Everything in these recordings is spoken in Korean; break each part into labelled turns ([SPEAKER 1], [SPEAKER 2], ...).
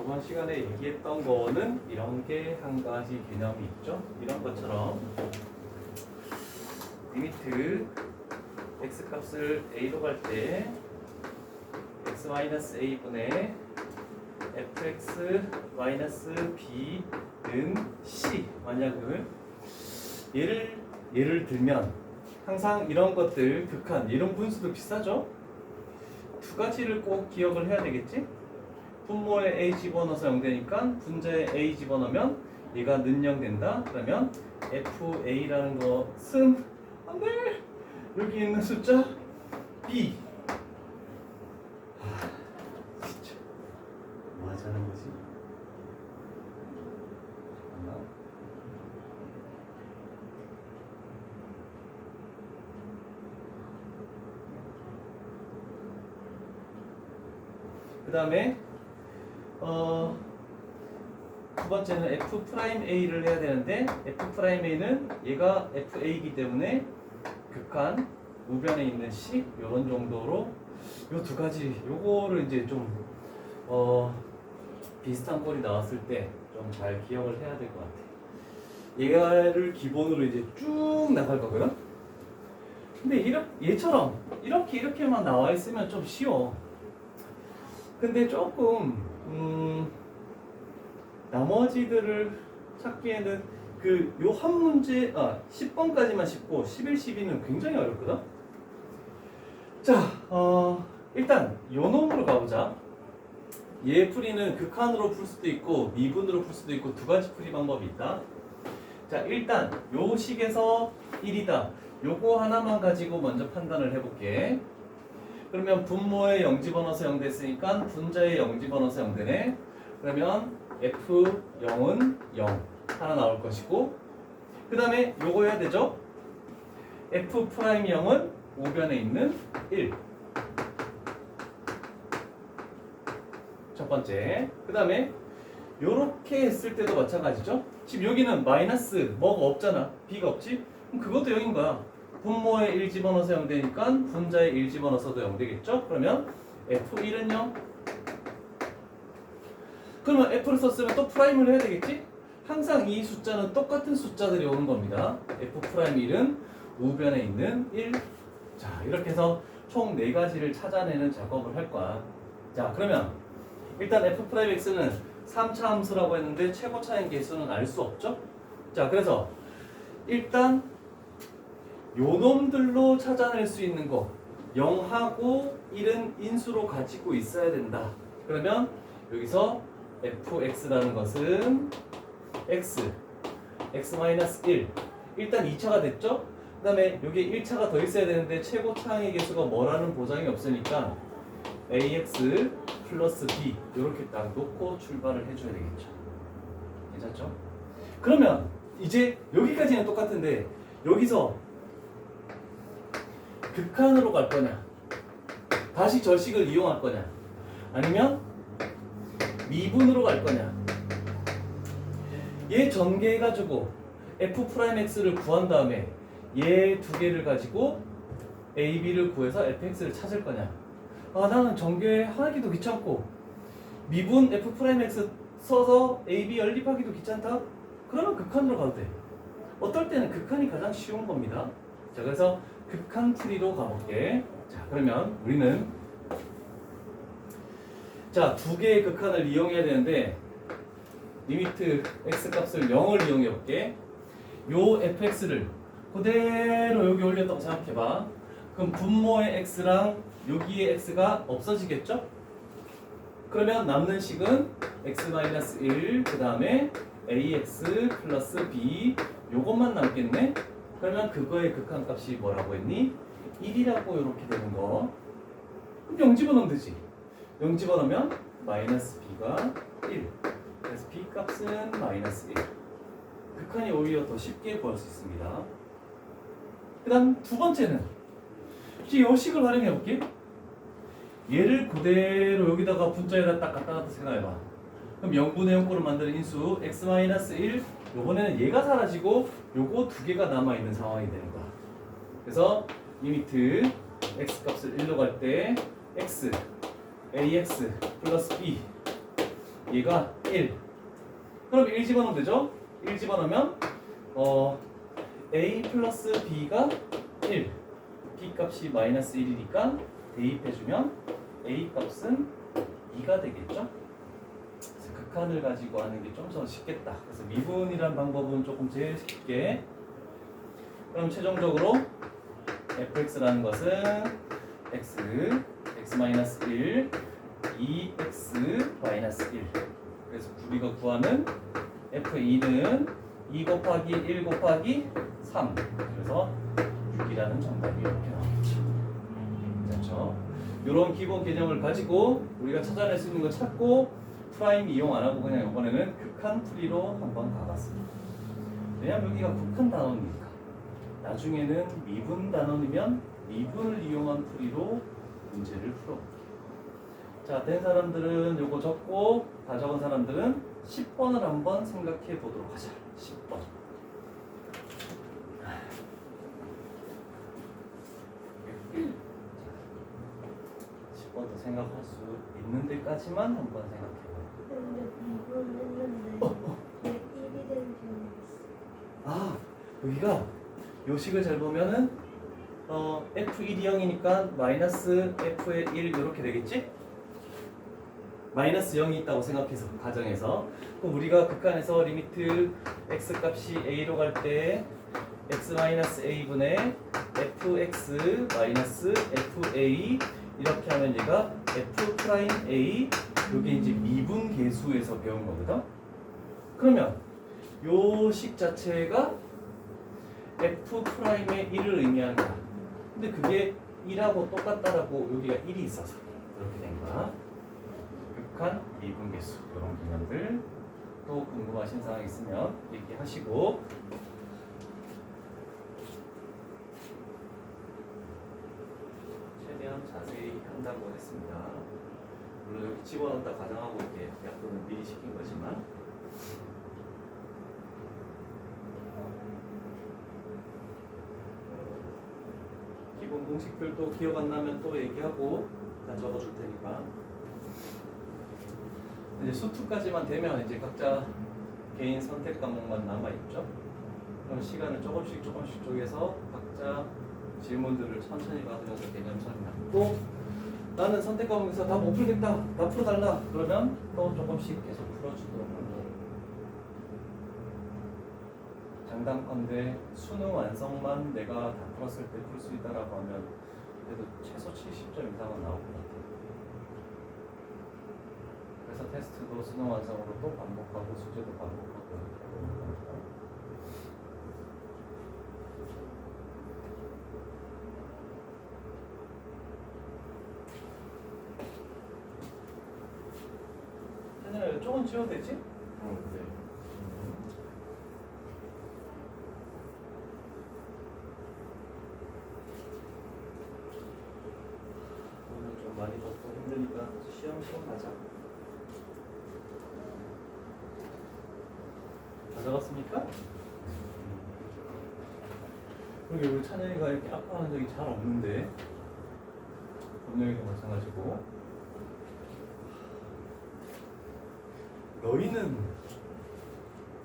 [SPEAKER 1] 저번 시간에 얘기했던 거는 이런 게 한 가지 개념이 있죠. 이런 것처럼 리미트 x 값을 a로 갈 때 x-a분의 fx-b는 c 만약을 예를 들면 항상 이런 것들 극한 이런 분수도 비싸죠. 두 가지를 꼭 기억을 해야 되겠지. 분모에 a 집어넣어서 0되니까 분자에 a 집어넣으면 얘가 는0 된다. 그러면 fa라는 것은 안돼 여기 있는 숫자 b. 진짜 뭐 하자는 거지? 잠깐만. 그 다음에 두 번째는 f'a를 해야 되는데 f'a는 얘가 fa이기 때문에 극한 우변에 있는 식 이런 정도로 요 두 가지 요거를 이제 좀 비슷한 꼴이 나왔을 때 좀 잘 기억을 해야 될 것 같아. 얘를 기본으로 이제 쭉 나갈 거고요. 근데 얘처럼 이렇게만 나와 있으면 좀 쉬워. 근데 조금 나머지들을 찾기에는 요 한 문제 10번까지만 쉽고 11, 12는 굉장히 어렵거든. 자, 일단 요 놈으로 가보자. 얘 풀이는 극한으로 풀 수도 있고 미분으로 풀 수도 있고 두 가지 풀이 방법이 있다. 자, 일단 요 식에서 1이다. 요거 하나만 가지고 먼저 판단을 해볼게. 그러면 분모에 0 집어넣어서 0 됐으니까 분자에 0 집어넣어서 0 되네. 그러면 F0은 0 하나 나올 것이고, 그 다음에 요거 해야 되죠. F'0은 우변에 있는 1. 첫 번째. 그 다음에 요렇게 했을 때도 마찬가지죠. 지금 여기는 마이너스 뭐가 없잖아. b가 없지? 그럼 그것도 0인 거야. 분모에 1 집어넣어서 0 되니까 분자에 1 집어넣어서도 0 되겠죠? 그러면 F1은 0. 그러면 F를 썼으면 또 프라임을 해야 되겠지? 항상 이 숫자는 똑같은 숫자들이 오는 겁니다. F'1은 우변에 있는 1. 자, 이렇게 해서 총 4가지를 찾아내는 작업을 할 거야. 자, 그러면 일단 F'X는 3차 함수라고 했는데 최고차인 개수는 알 수 없죠? 자, 그래서 일단 요 놈들로 찾아낼 수 있는 거 0하고 1은 인수로 가지고 있어야 된다. 그러면 여기서 fx라는 것은 x-1 일단 2차가 됐죠? 그 다음에 여기 1차가 더 있어야 되는데 최고 차항의 개수가 뭐라는 보장이 없으니까 ax 플러스 b 이렇게 딱 놓고 출발을 해줘야 되겠죠. 괜찮죠? 그러면 이제 여기까지는 똑같은데 여기서 극한으로 갈 거냐, 다시 저식을 이용할 거냐, 아니면 미분으로 갈 거냐. 얘 전개해가지고 f'x를 구한 다음에 얘 두 개를 가지고 a, b를 구해서 fx를 찾을 거냐. 나는 전개하기도 귀찮고 미분 f'x 써서 a, b 연립하기도 귀찮다. 그러면 극한으로 가도 돼. 어떨 때는 극한이 가장 쉬운 겁니다. 자, 그래서 극한 풀이로 가볼게. 자, 그러면 우리는 자, 두 개의 극한을 이용해야 되는데 리미트 x 값을 0을 이용해 볼게. 요 fx를 그대로 여기 올렸다고 생각해봐. 그럼 분모의 x랑 여기의 x가 없어지겠죠? 그러면 남는 식은 x-1 그 다음에 ax 플러스 b 요것만 남겠네. 그러면 그거의 극한값이 뭐라고 했니? 1이라고 이렇게 되는 거. 그럼 0 집어넣으면 되지. 0 집어넣으면 마이너스 b가 1. 그래서 b 값은 마이너스 1. 극한이 오히려 더 쉽게 구할 수 있습니다. 그 다음 두 번째는 이 식을 활용해 볼게. 얘를 그대로 여기다가 분자에다 딱 갖다 놨다 생각해봐. 그럼 0분의 0꼴을 만드는 인수 x-1 요번에는 얘가 사라지고 요거 두 개가 남아있는 상황이 되는 거야. 그래서 리미트 x 값을 1로 갈 때 x ax 플러스 b 얘가 1. 그럼 1 집어넣으면 되죠? 1 집어넣으면 a 플러스 b가 1. b 값이 마이너스 1이니까 대입해주면 a 값은 2가 되겠죠? 그래서 극한을 가지고 하는 게 좀 더 쉽겠다. 그래서 미분이란 방법은 조금 제일 쉽게. 그럼 최종적으로 fx라는 것은 x 1, 2x 1. 그래서 우리가 구하는 f2는 2 곱하기 1 곱하기 3. 그래서 6이라는 정답이 이렇게 나오겠죠. 그렇죠? 이런 기본 개념을 가지고 우리가 찾아낼 수 있는 거 찾고 프라임 이용 안 하고 그냥 이번에는 극한 풀이로 한번 가봤습니다. 왜냐면 여기가 극한 단원이니까. 나중에는 미분 단원이면 미분을 이용한 풀이로 문제를 풀어볼게요. 자, 된 사람들은 요거 적고 다 적은 사람들은 10번을 한번 생각해 보도록 하자. 10번. 10번도 생각할 수 있는 데까지만 한번 생각해 봐요.
[SPEAKER 2] 근데 미분 했는데 왜 1이 되는지 모르겠어.
[SPEAKER 1] 아, 여기가 요식을 잘 보면은 f1이 0이니까 마이너스 f의 1 이렇게 되겠지? 마이너스 0이 있다고 생각해서 가정에서 그럼 우리가 극한에서 리미트 x 값이 a로 갈 때 x 마이너스 a분의 fx 마이너스 fa 이렇게 하면 얘가 f 프라임 a 이게 이제 미분 계수에서 배운 거거든. 그러면 요 식 자체가 f 프라임의 1을 의미하는 거야. 근데 그게 2하고 똑같다라고 여기가 1이 있어서 이렇게 된 거야. 극한 미분 계수 이런 개념들 또 궁금하신 사항 있으면 얘기하시고. 최대한 자세히 한다고 했습니다. 물론 여기 집어넣었다 가정하고 이렇게 약분을 미리 시킨 거지만 기본 공식들도 기억 안 나면 또 얘기하고 다 적어줄 테니까. 이제 수투까지만 되면 이제 각자 개인 선택 과목만 남아 있죠. 그럼 시간을 조금씩 쪼개서 각자 질문들을 천천히 받으면서 개념 설명하고, 나는 선택 과목에서 다 못 풀겠다, 다 풀어달라 그러면 또 조금씩 계속 풀어주도록 합니다. 장담컨대 수능 완성만 내가 다 풀었을 때 풀 수 있다라고 하면 그래도 최소 70점 이상은 나올 것 같아요. 그래서 테스트도 수능 완성으로 또 반복하고 숙제도 반복하고 이렇게. 현진아, 이쪽은 지워도 되지?
[SPEAKER 3] 네.
[SPEAKER 1] 오늘 좀 많이 덥고 힘드니까 시험 가자. 다 적었습니까? 그러게 우리 찬영이가 이렇게 아파하는 적이 잘 없는데 범영이도 마찬가지고. 너희는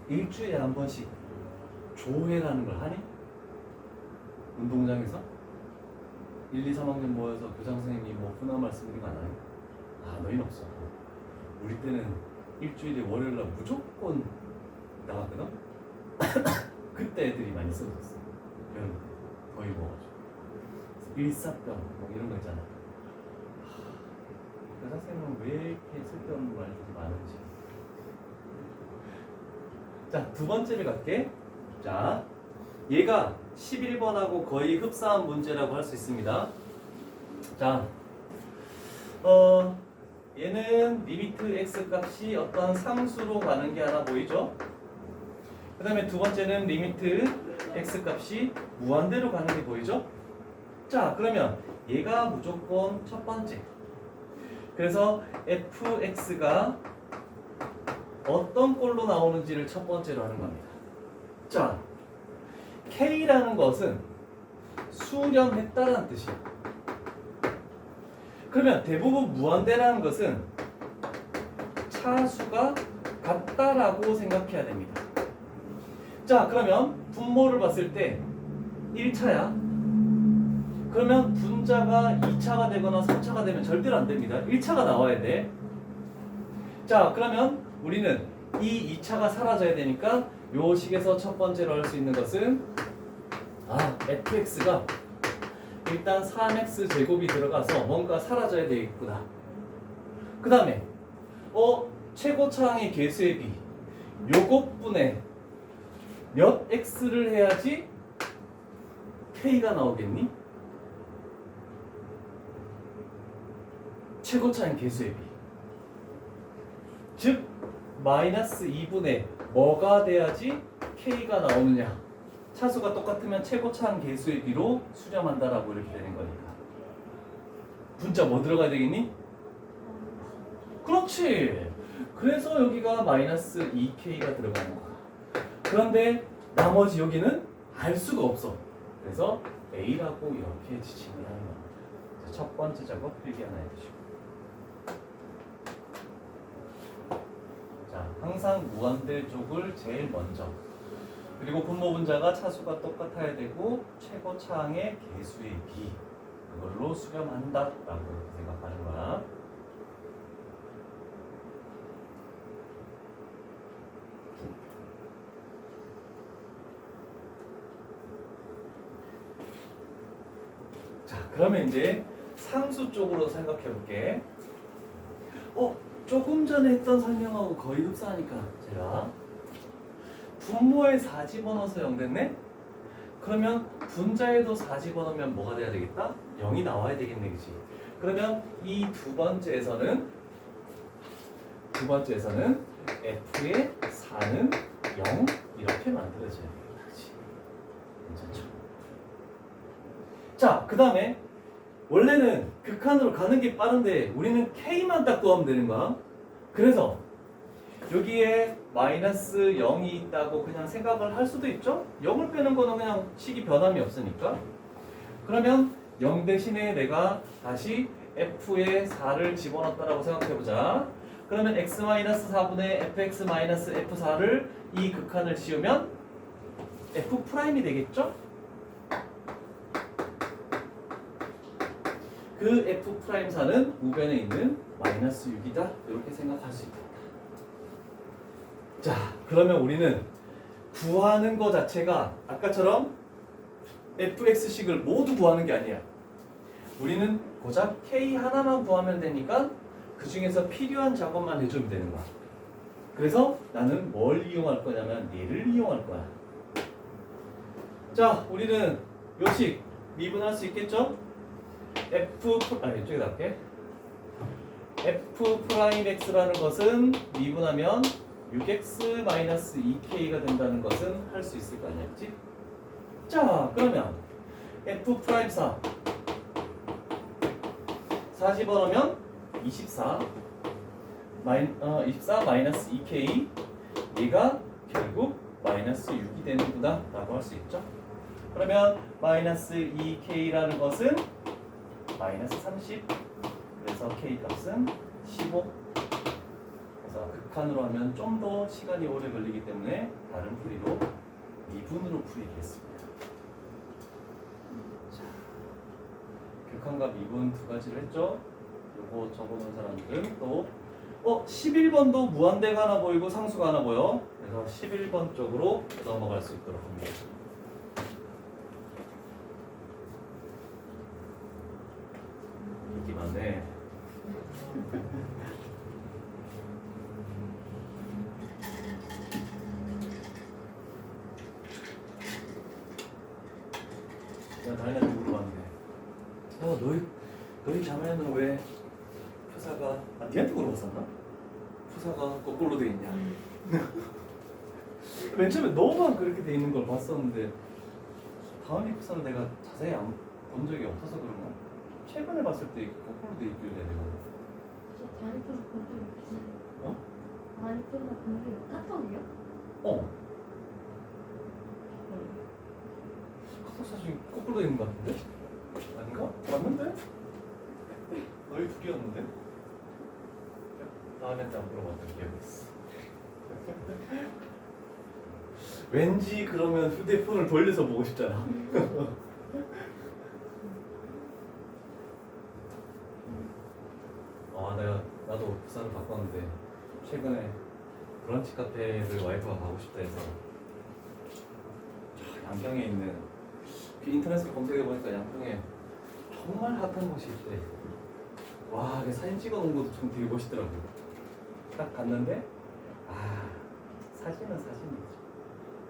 [SPEAKER 1] 일주일에 한 번씩 조회라는 걸 하니? 운동장에서? 1, 2, 3학년 모여서 교장 선생님이 뭐 훈화 말씀 이런 거 안 하니? 아, 너희는 없어. 우리 때는 일주일에 월요일날 무조건 나왔거든? 그때 애들이 많이 쓰러졌어. 이런 거 거의 먹어가지고 일사병 뭐 이런 거 있잖아. 교장 선생님은 왜 이렇게 쓸데없는 말들이 많은지. 자, 두 번째를 갈게. 자, 얘가 11번하고 거의 흡사한 문제라고 할 수 있습니다. 자, 얘는 리미트 x 값이 어떤 상수로 가는 게 하나 보이죠? 그 다음에 두 번째는 리미트 x 값이 무한대로 가는 게 보이죠? 자, 그러면 얘가 무조건 첫 번째. 그래서 fx가 어떤 꼴로 나오는지를 첫 번째로 하는 겁니다. 자, K라는 것은 수렴했다라는 뜻이에요. 그러면 대부분 무한대라는 것은 차수가 같다라고 생각해야 됩니다. 자, 그러면 분모를 봤을 때 1차야. 그러면 분자가 2차가 되거나 3차가 되면 절대로 안 됩니다. 1차가 나와야 돼. 자, 그러면 우리는 이 2차가 사라져야 되니까 요 식에서 첫 번째로 할 수 있는 것은 fx가 일단 3x 제곱이 들어가서 뭔가 사라져야 되겠구나. 그 다음에 최고차항의 개수의 비 요것분에 몇 x를 해야지 k가 나오겠니? 최고차항 개수의 비. 즉 마이너스 2분의 뭐가 돼야지 k가 나오느냐. 차수가 똑같으면 최고차항 개수의 비로 수렴한다라고 이렇게 되는 거니까. 분자 뭐 들어가야 되겠니? 그렇지. 그래서 여기가 마이너스 2k가 들어가는 거야. 그런데 나머지 여기는 알 수가 없어. 그래서 A라고 이렇게 지칭을 하는 겁니다. 첫 번째 작업 필기 하나 해주시고. 자, 항상 무한대 쪽을 제일 먼저. 그리고 분모 분자가 차수가 똑같아야 되고 최고차항의 개수의 비 그걸로 수렴한다라고 이렇게 생각하는 거야. 자, 그러면 이제 상수 쪽으로 생각해 볼게. 조금 전에 했던 설명하고 거의 흡사하니까 제가 분모에 4 집어넣어서 0 됐네? 그러면 분자에도 4 집어넣으면 뭐가 돼야 되겠다? 0이 나와야 되겠네, 그치? 그러면 이 두 번째에서는 f의 4는 0 이렇게 만들어져야 되겠다, 그치? 괜찮죠? 자, 그 다음에 원래는 극한으로 가는 게 빠른데 우리는 k만 딱 구하면 되는 거야. 그래서 여기에 마이너스 0이 있다고 그냥 생각을 할 수도 있죠? 0을 빼는 거는 그냥 식이 변함이 없으니까. 그러면 0 대신에 내가 다시 f에 4를 집어넣었다라고 생각해보자. 그러면 x-4분의 fx-f4를 이 극한을 씌우면 f'이 되겠죠? 그 f'4는 우변에 있는 마이너스 6이다. 이렇게 생각할 수 있다. 자, 그러면 우리는 구하는 거 자체가 아까처럼 fx식을 모두 구하는 게 아니야. 우리는 고작 k 하나만 구하면 되니까 그 중에서 필요한 작업만 해주면 되는 거야. 그래서 나는 뭘 이용할 거냐면 얘를 이용할 거야. 자, 우리는 요식 미분할 수 있겠죠? 이쪽에 놨게. f'x라는 것은 미분하면 6x-2k가 된다는 것은 할 수 있을 거 아니야, 그치? 자, 그러면 f'4 4 집어넣으면 24 마이너스 2k 얘가 결국 마이너스 6이 되는구나 라고 할 수 있죠. 그러면 마이너스 2k라는 것은 마이너스 30 그래서 k 값은 15 그래서 극한으로 하면 좀 더 시간이 오래 걸리기 때문에 다른 풀이로 미분으로 풀이겠습니다. 자, 극한과 미분 두 가지를 했죠. 요거 적어놓은 사람들은 또 11번도 무한대가 하나 보이고 상수가 하나 보여. 그래서 11번 쪽으로 넘어갈 수 있도록 합니다. 인기 많네. 내가 다현이한테 물어봤는데 너희 자매는 왜 푸사가 니한테 물어봤었나? 푸사가 거꾸로 돼 있냐? 맨 처음에 너만 그렇게 돼 있는 걸 봤었는데 다은이 푸사는 내가 자세히 안 본 적이 없어서 그런가? 최근에 봤을 때 거꾸로 돼 있길래 내가
[SPEAKER 2] 다이어트로 본 적이 없어요.
[SPEAKER 1] 어?
[SPEAKER 2] 다이어트로 본 적이 카톡이요?
[SPEAKER 1] 카톡 사진 거꾸로 돼 있는 것 같은데? 아닌가? 맞는데? 너희 두 개였는데? 다음에 딱 물어봤던 기억이 있어. 왠지 그러면 휴대폰을 돌려서 보고 싶잖아. 나도 부산을 바꿨는데 최근에 브런치 카페를 와이프가 가고 싶다 해서 양평에 있는 그 인터넷에 검색해 보니까 양평에 정말 핫한 곳이 있대. 와, 그 사진 찍어 놓은 것도 좀 되게 멋있더라고. 딱 갔는데 사진은 사진이지.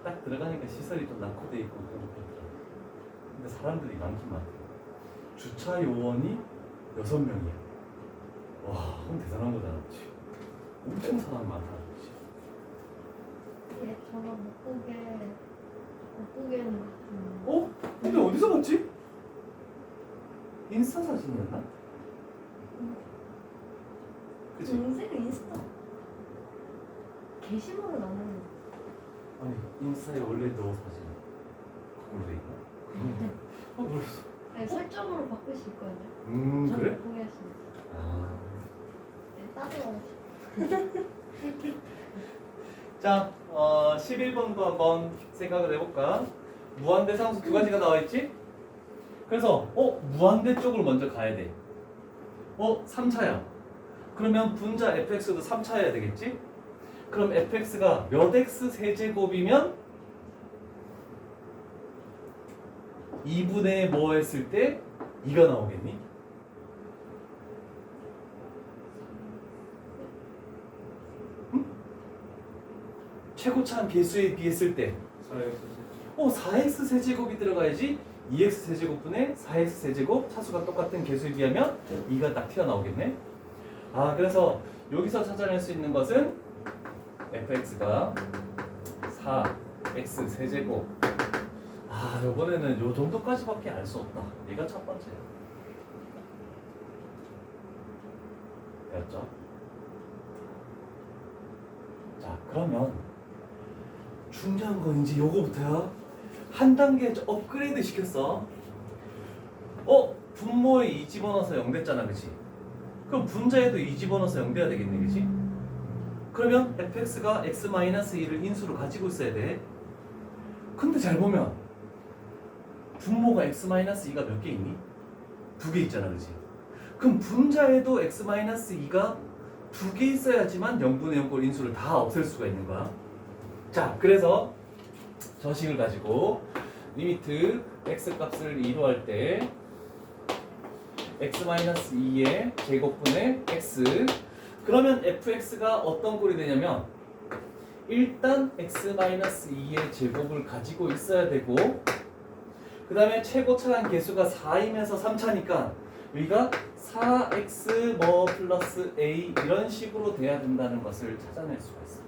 [SPEAKER 1] 딱 들어가니까 시설이 좀 낙후돼 있고 그런 거 있더라고. 근데 사람들이 많긴 많대. 주차 요원이 6명이야. 와, 그럼 대단한 거잖아, 그치? 엄청 사람 많다, 그치?
[SPEAKER 2] 얘 저거 못 보게는
[SPEAKER 1] 어? 근데 어디서 봤지? 인스타 사진이었나? 그치?
[SPEAKER 2] 동생 인스타 게시물은 없는
[SPEAKER 1] 아니, 인스타에 원래 너 사진 그걸로 돼 있나? 모르겠어.
[SPEAKER 2] 아니 설정으로 바꿀 수 있거든요.
[SPEAKER 1] 그래?
[SPEAKER 2] 못 보게 할 수 있어요. 네, 따로
[SPEAKER 1] 자, 11번도 한번 생각을 해볼까? 무한대 상수 두 가지가 나와 있지? 그래서 무한대 쪽으로 먼저 가야 돼. 3차야. 그러면 분자 fx도 3차여야 되겠지? 그럼 fx가 몇 x 세제곱이면 2분의 뭐 했을 때 2가 나오겠니? 응? 최고차한 개수에 비했을 때 4x 세제곱이 들어가야지 2x 세제곱분의 4x 세제곱 차수가 똑같은 개수에 비하면 2가 딱 튀어나오겠네. 그래서 여기서 찾아낼 수 있는 것은 fx가 4x 세제곱. 이번에는 요 정도까지밖에 알 수 없다. 얘가 첫 번째야. 됐죠? 자, 그러면 중요한 건 이제 요거부터야. 한 단계 업그레이드 시켰어. 분모에 2 집어넣어서 0 됐잖아, 그치? 그럼 분자에도 2 집어넣어서 0 돼야 되겠네, 그치? 그러면 fx가 x-2를 인수로 가지고 있어야 돼. 근데 잘 보면 분모가 x-2가 몇 개 있니? 2개 있잖아, 그치? 그럼 분자에도 x-2가 2개 있어야지만 0분의 0꼴 인수를 다 없앨 수가 있는 거야. 자, 그래서 저 식을 가지고 리미트 x 값을 2로 할 때 x-2의 제곱분의 x. 그러면 fx가 어떤 꼴이 되냐면 일단 x-2의 제곱을 가지고 있어야 되고 그 다음에 최고차한 개수가 4이면서 3차니까 여기가 4x 뭐 플러스 a 이런 식으로 돼야 된다는 것을 찾아낼 수가 있어.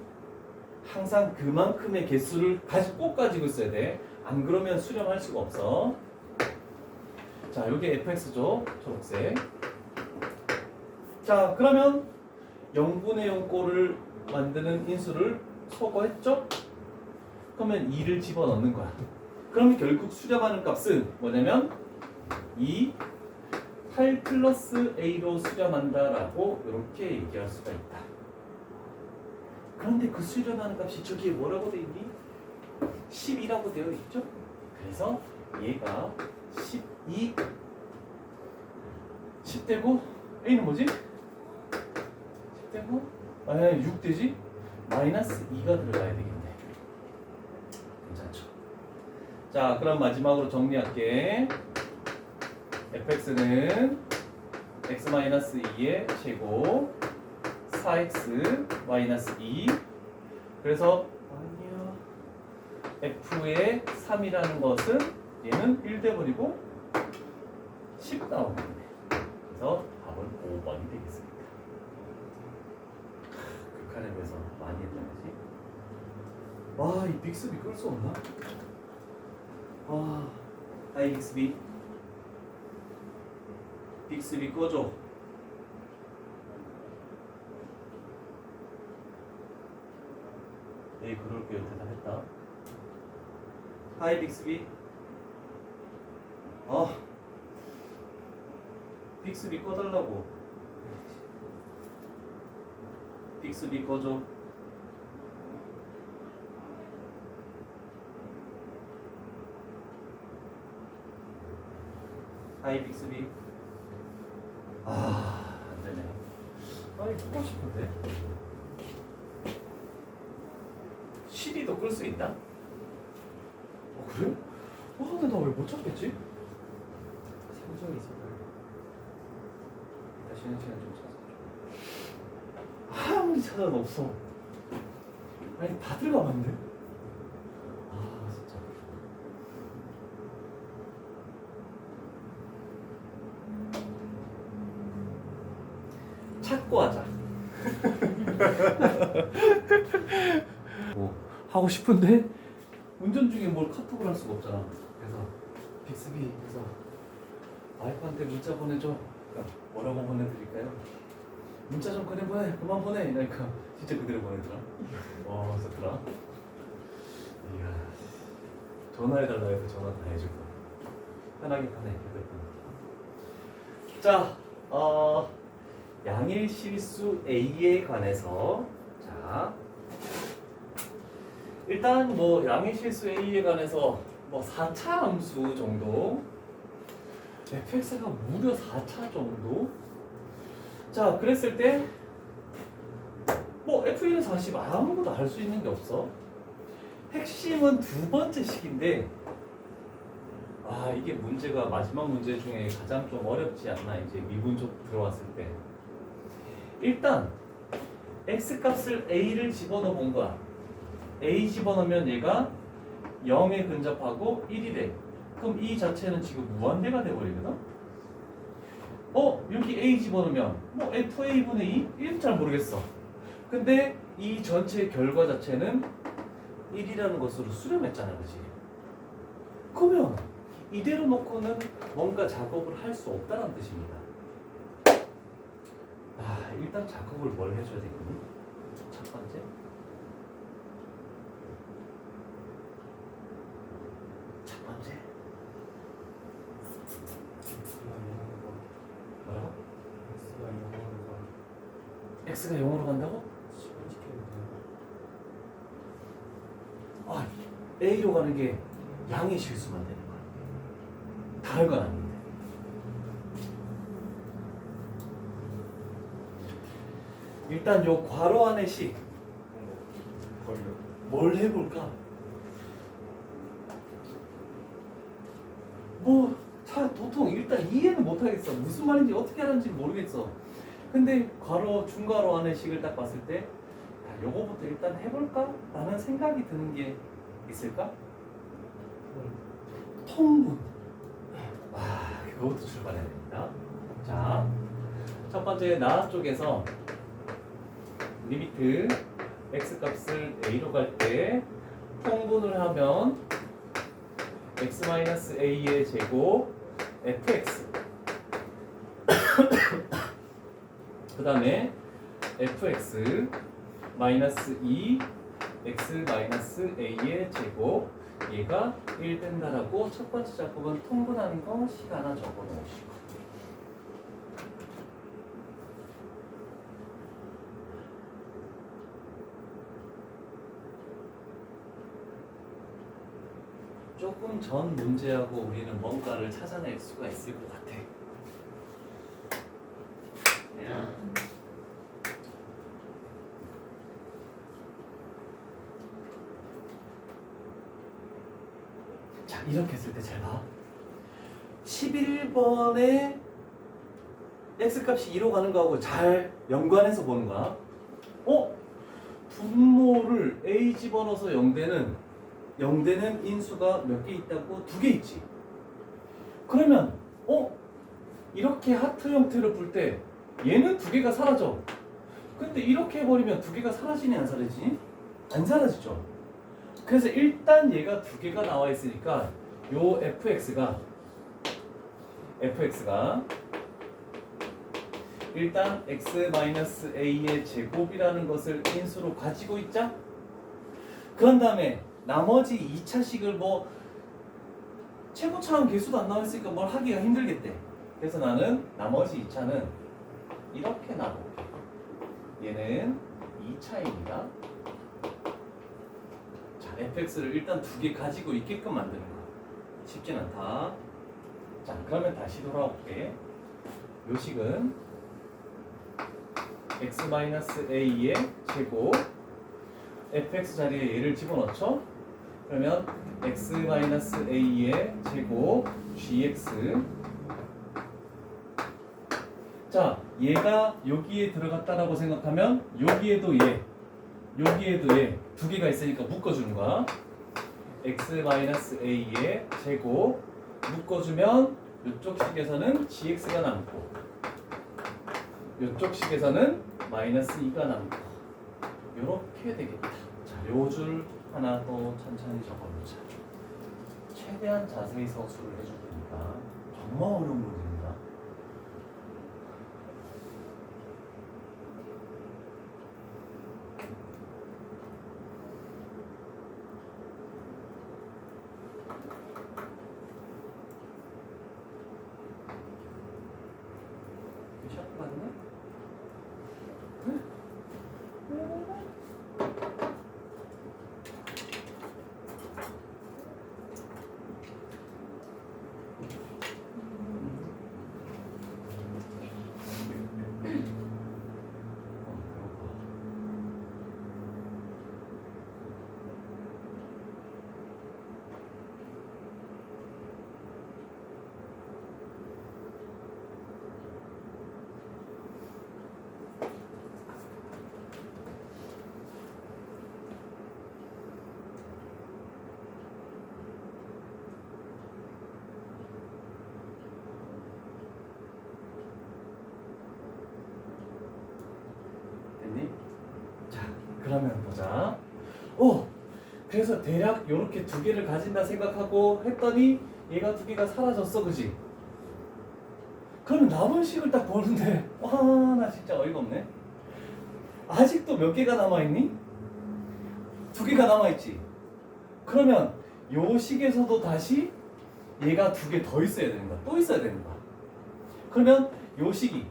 [SPEAKER 1] 항상 그만큼의 개수를 꼭 가지고 있어야 돼. 안 그러면 수렴할 수가 없어. 자, 여기 fx죠. 초록색. 자, 그러면 0분의 0꼴을 만드는 인수를 소거했죠? 그러면 2를 집어넣는 거야. 그럼 결국 수렴하는 값은 뭐냐면 8 플러스 a로 수렴한다라고 이렇게 얘기할 수가 있다. 그런데 그 수렴하는 값이 저기에 뭐라고 되어 있니? 12라고 되어 있죠? 그래서 얘가 10 되고 a는 뭐지? 10 되고 6 되지? 마이너스 2가 들어가야 되겠네. 괜찮죠? 자, 그럼 마지막으로 정리할게. fx는 x-2의 제곱 4x-2. 그래서 f의 3이라는 것은 얘는 1 돼버리고 10 나오겠네. 그래서 답은 5번이 되겠습니다. 극한에 비해서 많이 했던 거지. 와, 이 빅스비 끌 수 없나? 하이 빅스비. 빅스비 꺼줘. 네, 그럴게요. 대답했다. 하이 빅스비. 빅스비 꺼달라고. 빅스비 꺼줘. 하이 빅스비. 안 되네. 아니 끄고 싶은데. CD도 끌 수 있나? 그래? 근데 나 왜 못 찾겠지?
[SPEAKER 3] 생존이 있어.
[SPEAKER 1] 일단 쉬는 시간 좀 찾아줘. 아무리 찾아도 없어. 아니 다 들어가봤는데? 진짜. 찾고 하자. 뭐 하고 싶은데 운전 중에 뭘 카톡을 할 수가 없잖아. 그래서 빅스비 그래서 와이프한테 문자 보내줘. 그러니까 뭐라고 보내드릴까요? 문자 좀 보내 그만 보내 이러니까 진짜 그대로 보내더라. 와 좋더라. 이야 전화해달라 해서 전화 다 해주고 편하게 하네. 자 양일 실수 A에 관해서 자 일단 뭐 양일 실수 A에 관해서 뭐 4차 함수 정도 fx가 무려 4차 정도 자 그랬을 때 뭐 f1은 40 아무것도 할 수 있는 게 없어. 핵심은 두 번째 식인데 이게 문제가 마지막 문제 중에 가장 좀 어렵지 않나 이제 미분 쪽 들어왔을 때 일단 x 값을 a를 집어넣어 본 거야. a 집어넣으면 얘가 0에 근접하고 1이 돼. 그럼 이 자체는 지금 무한대가 돼버리거든. 여기 a 집어넣으면 뭐 fa분의 2? 이름 잘 모르겠어. 근데 이 전체 결과 자체는 1이라는 것으로 수렴했잖아, 그렇지? 그러면 이대로 놓고는 뭔가 작업을 할 수 없다는 뜻입니다. 일단 작업을 뭘 해줘야 되거든? 첫 번째 뭐라고? x가 0으로 간다고? a로 가는 게 양의 실수만 되는 거야. 다른 건 아닌데. 일단 요 괄호 안의 식 뭘 해볼까? 도통 일단 이해는 못하겠어. 무슨 말인지 어떻게 하는지 모르겠어. 근데 중괄호 안의 식을 딱 봤을 때 요거부터 일단 해볼까? 라는 생각이 드는 게 있을까? 통분. 그거부터 출발해야 됩니다. 자, 첫 번째 나 쪽에서 리미트 x 값을 a로 갈 때 통분을 하면 x-a의 제곱 fx 그 다음에 fx 마이너스 2 x-a의 제곱 얘가 1 된다라고 첫 번째 작업은 통분하는 거 식 하나 적어 놓으시고 조금 전 문제하고 우리는 뭔가를 찾아낼 수가 있을 것 같아. 자, 이렇게 했을 때 잘 봐. 11번에 x값이 2로 가는 거하고 잘 연관해서 보는 거야. 분모를 a 집어넣어서 0되는 인수가 몇 개 있다고? 2개 있지. 그러면 이렇게 하트 형태로 풀 때 얘는 2개가 사라져. 근데 이렇게 해버리면 2개가 사라지니 안 사라지니? 안 사라지죠. 그래서 일단 얘가 2개가 나와 있으니까 요 fx가 일단 x-a의 제곱이라는 것을 인수로 가지고 있자. 그런 다음에 나머지 2차식을 최고차원 개수도 안 나와 있으니까 뭘 하기가 힘들겠대. 그래서 나는 나머지 2차는 이렇게 나눠볼게. 얘는 2차입니다. 자, fx를 일단 두 개 가지고 있게끔 만드는 거. 쉽진 않다. 자, 그러면 다시 돌아올게. 요 식은 x-a의 제곱 fx 자리에 얘를 집어넣죠. 그러면 x-a의 제곱 gx. 자, 얘가 여기에 들어갔다라고 생각하면 여기에도 얘, 여기에도 얘 두 개가 있으니까 묶어주는 거야. x-a의 제곱 묶어주면 이쪽 식에서는 gx가 남고 이쪽 식에서는 -2가 남고 이렇게 되겠다. 자, 요 줄 하나 더 천천히 적어보자. 최대한 자세히 서술을 해줄 테니까. 정말 어려운 문제입니다. 샷 맞네? 됐니? 자, 그러면 보자. 그래서 대략 이렇게 두 개를 가진다 생각하고 했더니 얘가 두 개가 사라졌어, 그지? 그러면 남은 식을 딱 보는데 나 진짜 어이가 없네. 아직도 몇 개가 남아있니? 두 개가 남아있지? 그러면 요 식에서도 다시 얘가 두 개 더 있어야 되는 거야. 또 있어야 되는 거야. 그러면 요 식이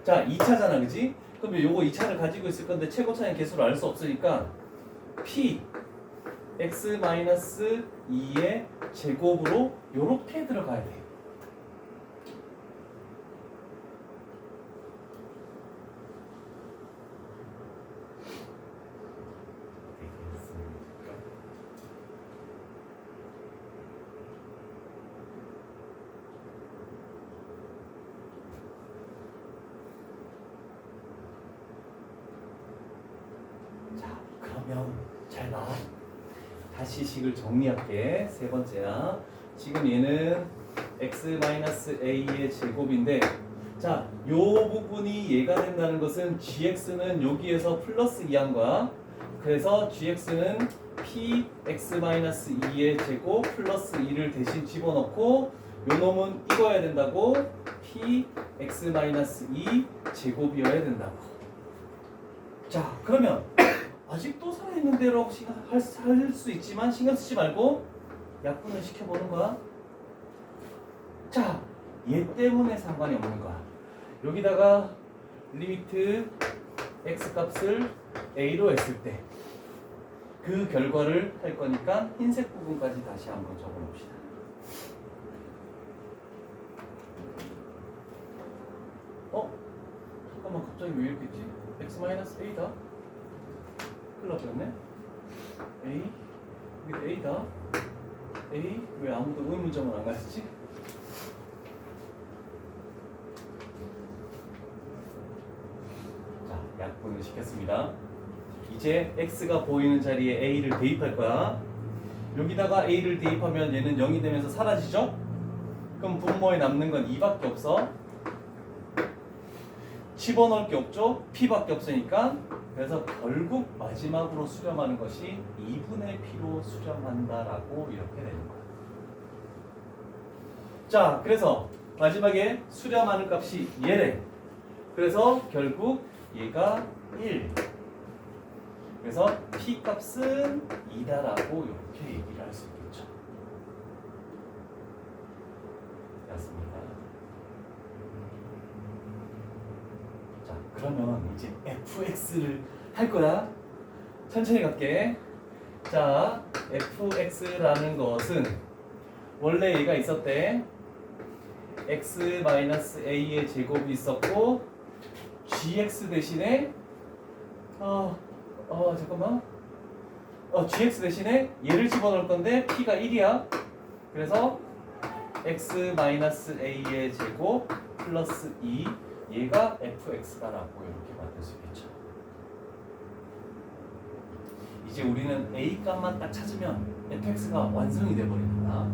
[SPEAKER 1] 자 2차잖아, 그지? 그럼 요거 2차를 가지고 있을 건데 최고차의 개수를 알 수 없으니까 p x-2의 제곱으로 요렇게 들어가야 돼. 자, 그러면 잘 봐. 다시 식을 정리할게. 세 번째야. 지금 얘는 x-a의 제곱인데, 자, 요 부분이 얘가 된다는 것은 gx는 여기에서 플러스 2한 거야. 그래서 gx는 p x-2의 제곱 플러스 2를 대신 집어넣고 요 놈은 이거야 된다고. p x-2 제곱이어야 된다고. 자, 그러면 아직도 살아있는 대로 할 수 있지만 신경 쓰지 말고 약분을 시켜보는 거야. 자, 얘 때문에 상관이 없는 거야. 여기다가 리미트 x 값을 a로 했을 때 그 결과를 할 거니까 흰색 부분까지 다시 한번 적어봅시다. 잠깐만, 갑자기 왜 이렇게 했지? x-a다? 큰일 났네. A 여기 A다. A 왜 아무도 의문점을 안 가졌지? 자, 약분을 시켰습니다. 이제 X가 보이는 자리에 A를 대입할 거야. 여기다가 A를 대입하면 얘는 0이 되면서 사라지죠? 그럼 분모에 남는 건 2밖에 없어. 집어넣을 게 없죠? P밖에 없으니까. 그래서 결국 마지막으로 수렴하는 것이 2분의 P로 수렴한다라고 이렇게 되는 거야. 자, 그래서 마지막에 수렴하는 값이 얘래. 그래서 결국 얘가 1. 그래서 P 값은 2다라고 이렇게 얘기를 할 수 있겠죠. 맞습니다. 자, 그러면 이제 fx를 할 거야. 천천히 갈게. 자, fx라는 것은 원래 얘가 있었대. x-a의 제곱이 있었고 gx 대신에 잠깐만. gx 대신에 얘를 집어넣을 건데 p가 1이야. 그래서 x-a의 제곱 플러스 2 얘가 fx다라고 이렇게 만들 수 있겠죠. 이제 우리는 a 값만 딱 찾으면 fx가 완성이 돼버립니다.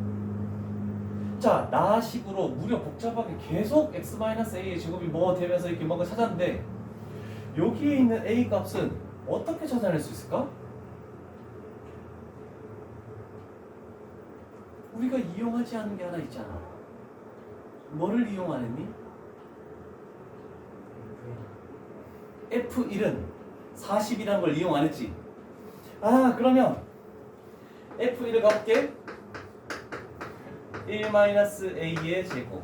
[SPEAKER 1] 자, 나식으로 무려 복잡하게 계속 x-a의 제곱이 뭐 되면서 이렇게 뭔가 찾았는데 여기에 있는 a 값은 어떻게 찾아낼 수 있을까? 우리가 이용하지 않은 게 하나 있잖아. 뭐를 이용 안 했니? F1은 40이라는 걸 이용 안 했지. 그러면 F1을 가볼게. 1-a의 제곱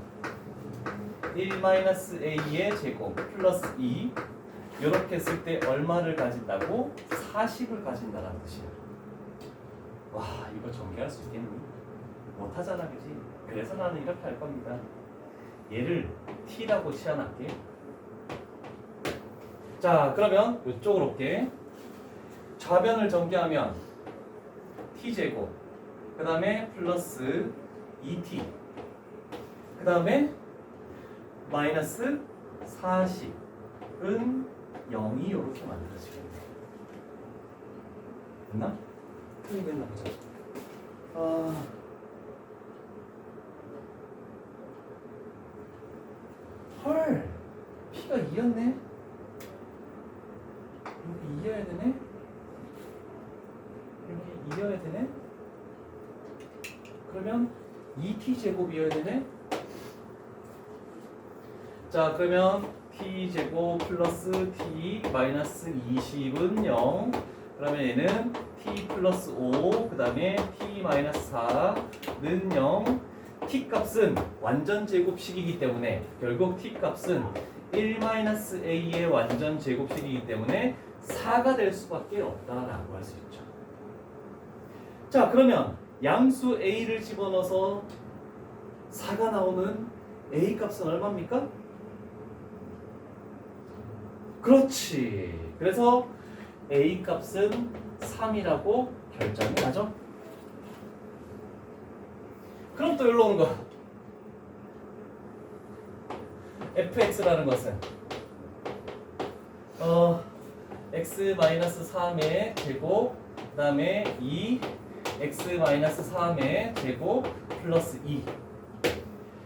[SPEAKER 1] 1-a의 제곱 플러스 2 이렇게 했을 때 얼마를 가진다고? 40을 가진다는 뜻이야. 와, 이거 전개할 수 있겠니? 못하잖아, 그지? 그래서 나는 이렇게 할 겁니다. 얘를 t라고 치환할게. 자, 그러면 이쪽으로 올게. 좌변을 전개하면 t제곱 그 다음에 플러스 2t 그 다음에 마이너스 40은 0이 이렇게 만들어지겠네. 됐나? 틀리겠나 보자. 헐, p가 2였네. 여기 2여야 되네. 여기 2여야 되네. 그러면 2t 제곱이어야 되네. 자, 그러면 t 제곱 플러스 t 마이너스 20은 0. 그러면 얘는 t 플러스 5, 그 다음에 t 마이너스 4는 0. t 값은 완전 제곱식이기 때문에 결국 t 값은 1-a의 완전 제곱식이기 때문에 4가 될 수밖에 없다라고 할 수 있죠. 자, 그러면 양수 a를 집어넣어서 4가 나오는 a 값은 얼마입니까? 그렇지. 그래서 a 값은 3이라고 결정이 나죠. 그럼 또 여기로 오는 거. fx라는 것은 x-3의 제곱 그 다음에 2 x-3의 제곱 플러스 2.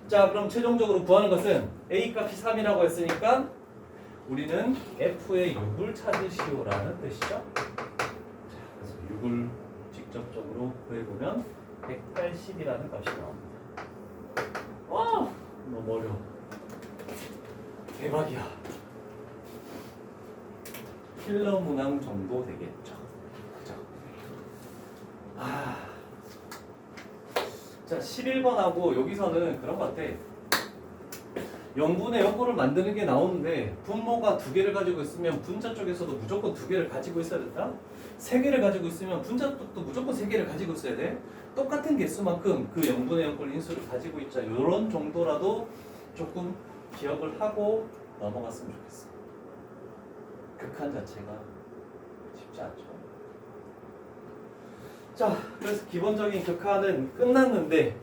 [SPEAKER 1] 자, 그럼 최종적으로 구하는 것은 a 값이 3이라고 했으니까 우리는 f의 6을 찾으시오라는 뜻이죠. 자, 그래서 6을 직접적으로 구해보면 180이라는 값이 나옵니다. 와, 너무 어려워. 대박이야. 필러 문항 정도 되겠죠. 그죠? 자, 11번하고 여기서는 그런 것 같아. 0분의 0꼴을 만드는 게 나오는데 분모가 2개를 가지고 있으면 분자 쪽에서도 무조건 2개를 가지고 있어야 된다. 3개를 가지고 있으면 분자 쪽도 무조건 3개를 가지고 있어야 돼. 똑같은 개수만큼 그 0분의 0꼴 인수를 가지고 있자. 이런 정도라도 조금 기억을 하고 넘어갔으면 좋겠어. 극한 자체가 쉽지 않죠. 자, 그래서 기본적인 극한은 끝났는데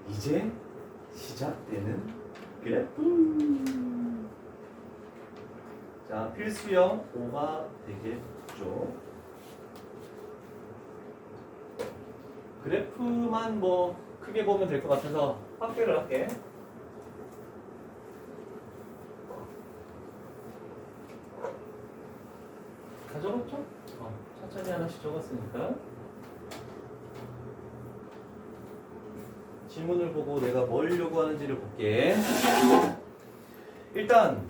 [SPEAKER 1] 이제 시작되는 그래프. 자, 필수형 5가 되겠죠. 그래프만 뭐 크게 보면 될 것 같아서 확대를 할게. 다 적었죠? 천천히 하나씩 적었으니까. 질문을 보고 내가 뭘 요구하는지를 볼게. 일단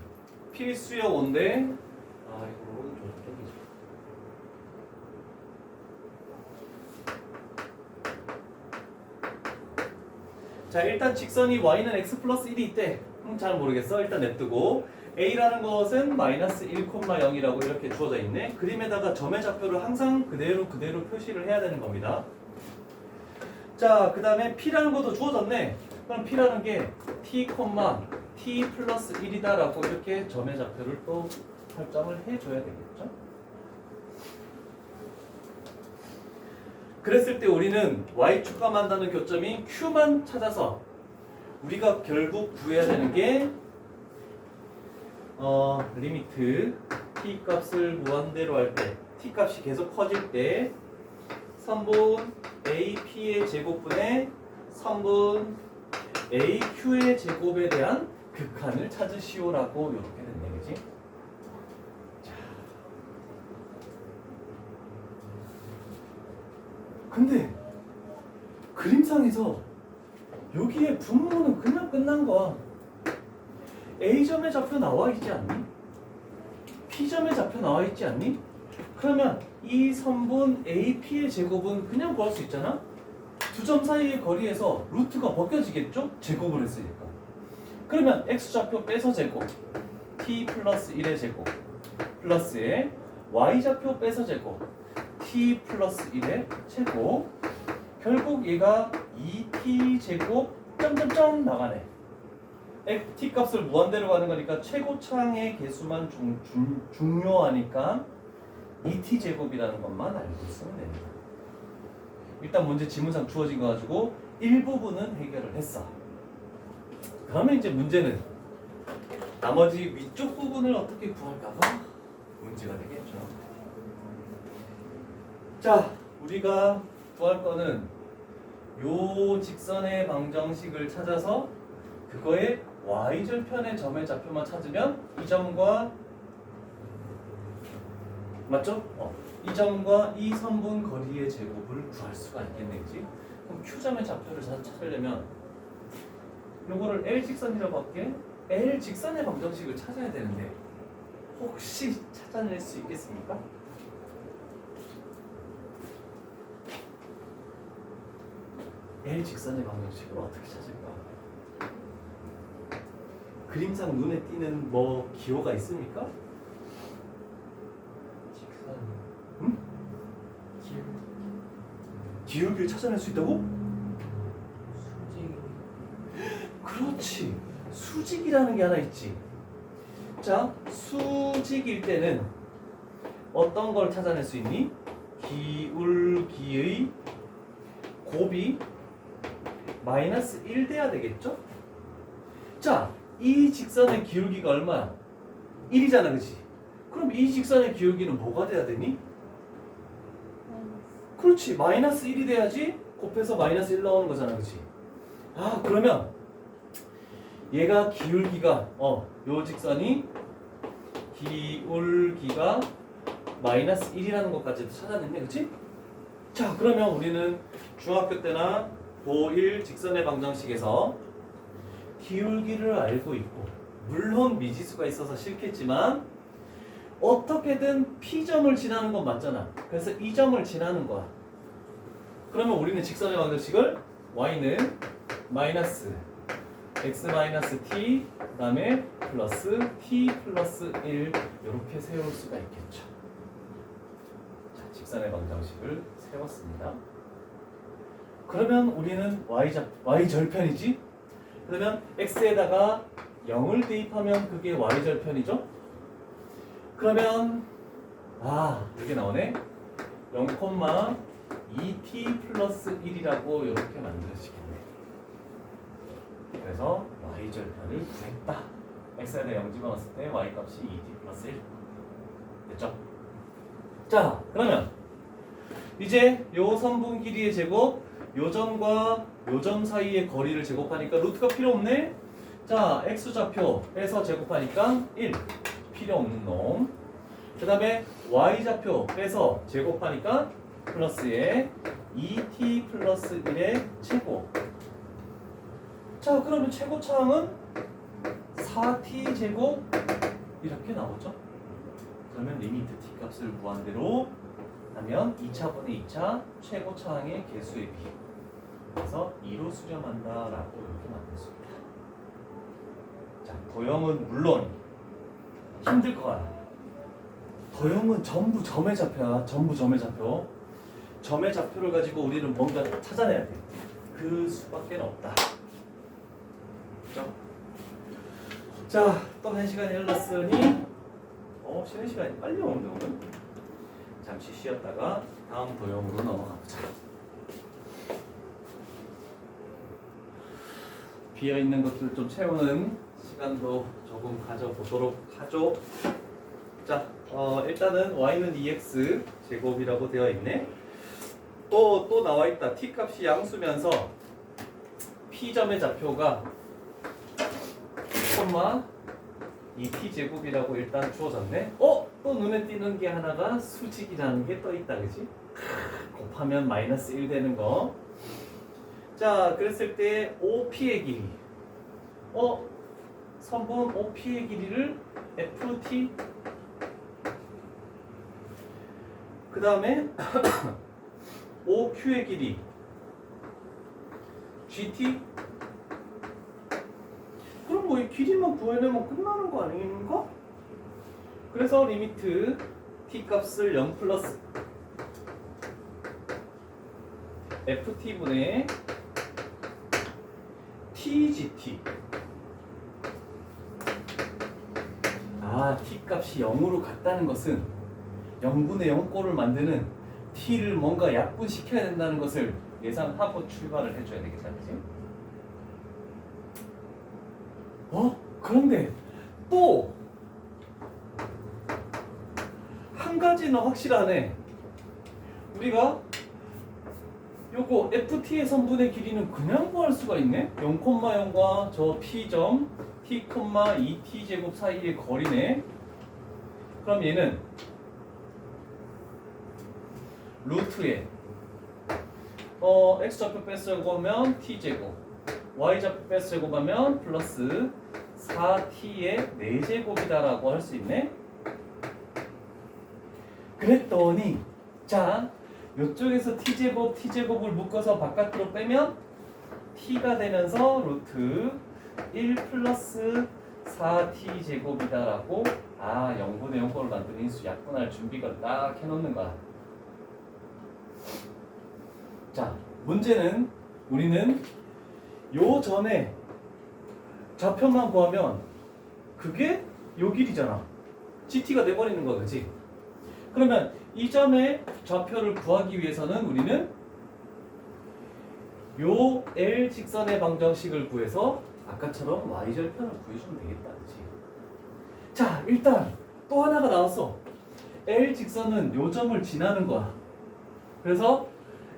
[SPEAKER 1] 필수형 5인데 이거 오른쪽 땡기죠. 자, 일단 직선이 y는 x 플러스 1이 있대. 잘 모르겠어. 일단 냅두고 a라는 것은 마이너스 1,0이라고 이렇게 주어져 있네. 그림에다가 점의 좌표를 항상 그대로 표시를 해야 되는 겁니다. 자, 그 다음에 p라는 것도 주어졌네. 그럼 p라는 게 t, t 플러스 1이다라고 이렇게 점의 좌표를 또 설정을 해줘야 되겠죠. 그랬을 때 우리는 y축과 만나는 교점인 q만 찾아서 우리가 결국 구해야 되는 게 리미트 t 값을 무한대로 할 때 t 값이 계속 커질 때 3분 ap의 제곱분의 3분 aq의 제곱에 대한 극한을 찾으시오라고 이렇게 됐네, 그지? 자, 근데 그림상에서 여기에 분모는 그냥 끝난 거야. A점의 좌표 나와 있지 않니? P점의 좌표 나와 있지 않니? 그러면 이 선분 AP의 제곱은 그냥 구할 수 있잖아? 두 점 사이의 거리에서 루트가 벗겨지겠죠? 제곱을 했으니까. 그러면 X좌표 빼서 제곱 T 플러스 1의 제곱 플러스에 Y좌표 빼서 제곱 T 플러스 1의 제곱 결국 얘가 2T 제곱 점점점 나가네. t 값을 무한대로 가는 거니까 최고차항의 개수만 중요하니까 2t 제곱이라는 것만 알고 있으면 됩니다. 일단 문제 지문상 주어진 거 가지고 일부분은 해결을 했어. 그러면 이제 문제는 나머지 위쪽 부분을 어떻게 구할까가 문제가 되겠죠. 자, 우리가 구할 거는 요 직선의 방정식을 찾아서 그거의 y절편의 점의 좌표만 찾으면 이 점과 맞죠? 이 점과 이 선분 거리의 제곱을 구할 수가 있겠네, 그지? 그럼 q점의 좌표를 찾으려면 요거를 L직선이라고 할게. L직선의 방정식을 찾아야 되는데 혹시 찾아낼 수 있겠습니까? L직선의 방정식을 어떻게 찾을까? 그림상 눈에 띄는 뭐 기호가 있습니까?
[SPEAKER 3] 직선.
[SPEAKER 1] 응? 기울기를 찾아낼 수 있다고?
[SPEAKER 3] 수직.
[SPEAKER 1] 그렇지. 수직이라는 게 하나 있지. 자, 수직일 때는 어떤 걸 찾아낼 수 있니? 기울기의 곱이 마이너스 1 돼야 되겠죠? 자, 이 직선의 기울기가 얼마야? 1이잖아, 그치? 그럼 이 직선의 기울기는 뭐가 돼야 되니? 그렇지, 마이너스 1이 돼야지 곱해서 마이너스 1 나오는 거잖아, 그치? 아, 그러면 얘가 기울기가 요 직선이 기울기가 마이너스 1이라는 것까지도 찾아냈네, 그치? 자, 그러면 우리는 중학교 때나 고1 직선의 방정식에서 기울기를 알고 있고 물론 미지수가 있어서 싫겠지만 어떻게든 P점을 지나는 건 맞잖아. 그래서 이 점을 지나는 거야. 그러면 우리는 직선의 방정식을 y는 마이너스 x 마이너스 t 그 다음에 플러스 t 플러스 1 이렇게 세울 수가 있겠죠. 자, 직선의 방정식을 세웠습니다. 그러면 우리는 y절편이지? 그러면 x에다가 0을 대입하면 그게 y절편이죠? 그러면 이렇게 나오네. 0,2t 플러스 1이라고 이렇게 만들어지겠네. 그래서 y절편을 구했다. x에다 0 집어넣었을 때 y값이 2t 플러스 1 됐죠? 자, 그러면 이제 요 선분 길이의 제곱 요 점과 요 점 사이의 거리를 제곱하니까 루트가 필요 없네. 자, x좌표 빼서 제곱하니까 1 필요 없는 놈. 그 다음에 y좌표 빼서 제곱하니까 플러스에 2t 플러스 1의 제곱. 자, 그러면 최고차항은 4t 제곱 이렇게 나오죠. 그러면 리미트 t 값을 무한대로 하면 2차분의 2차 최고차항의 개수에 비해 그래서 2로 수렴한다라고 이렇게 만들 수 있다. 자, 도형은 물론 힘들 거야. 도형은 전부 점의 좌표야. 전부 점의 좌표. 점의 좌표를 가지고 우리는 뭔가 찾아내야 돼. 그 수밖에 없다. 그죠? 자, 또 1시간이 흘렀으니 쉬는 시간이 빨리 오는데 오늘. 잠시 쉬었다가 다음 도형으로 넘어가 보자. 비어있는 것들 좀 채우는 시간도 조금 가져보도록 하죠. 자, 일단은 y는 2x 제곱이라고 되어 있네. 또 나와 있다. t 값이 양수면서 p점의 좌표가 콤마 2t 제곱이라고 일단 주어졌네. 또 눈에 띄는 게 하나가 수직이라는 게 떠 있다, 그지? 곱하면 마이너스 1 되는 거. 자, 그랬을 때 OP의 길이. 선분 OP의 길이를 FT. 그 다음에 OQ의 길이 GT. 그럼 뭐 이 길이만 구해내면 끝나는 거 아닌가? 그래서 리미트 t 값을 0 플러스 ft분의 tgt. t 값이 0으로 같다는 것은 0분의 0꼴을 만드는 t를 뭔가 약분시켜야 된다는 것을 예상하고 출발을 해줘야 되겠다, 그지? 그런데 또 한 가지는 확실하네. 우리가 요거 ft의 선분의 길이는 그냥 구할 수가 있네. 0,0과 저 p점 t, 2t 제곱 사이의 거리네. 그럼 얘는 루트에 x 좌표 뺐으면 t 제곱, y 좌표 뺐으면 플러스 4t의 4제곱이다라고 할 수 있네. 그랬더니 자, 이쪽에서 t제곱, t제곱을 묶어서 바깥으로 빼면 t가 되면서 루트 1 플러스 4t 제곱이다라고 0분의 0꼴을 만드는 인수 약분할 준비가 딱 해놓는 거야. 자, 문제는 우리는 요 전에 좌표만 구하면 그게 요 길이잖아. GT가 돼버리는 거야, 그치? 그러면 이 점의 좌표를 구하기 위해서는 우리는 요 L 직선의 방정식을 구해서 아까처럼 y절편을 구해주면 되겠다, 그치? 자, 일단 또 하나가 나왔어. L 직선은 요 점을 지나는 거야. 그래서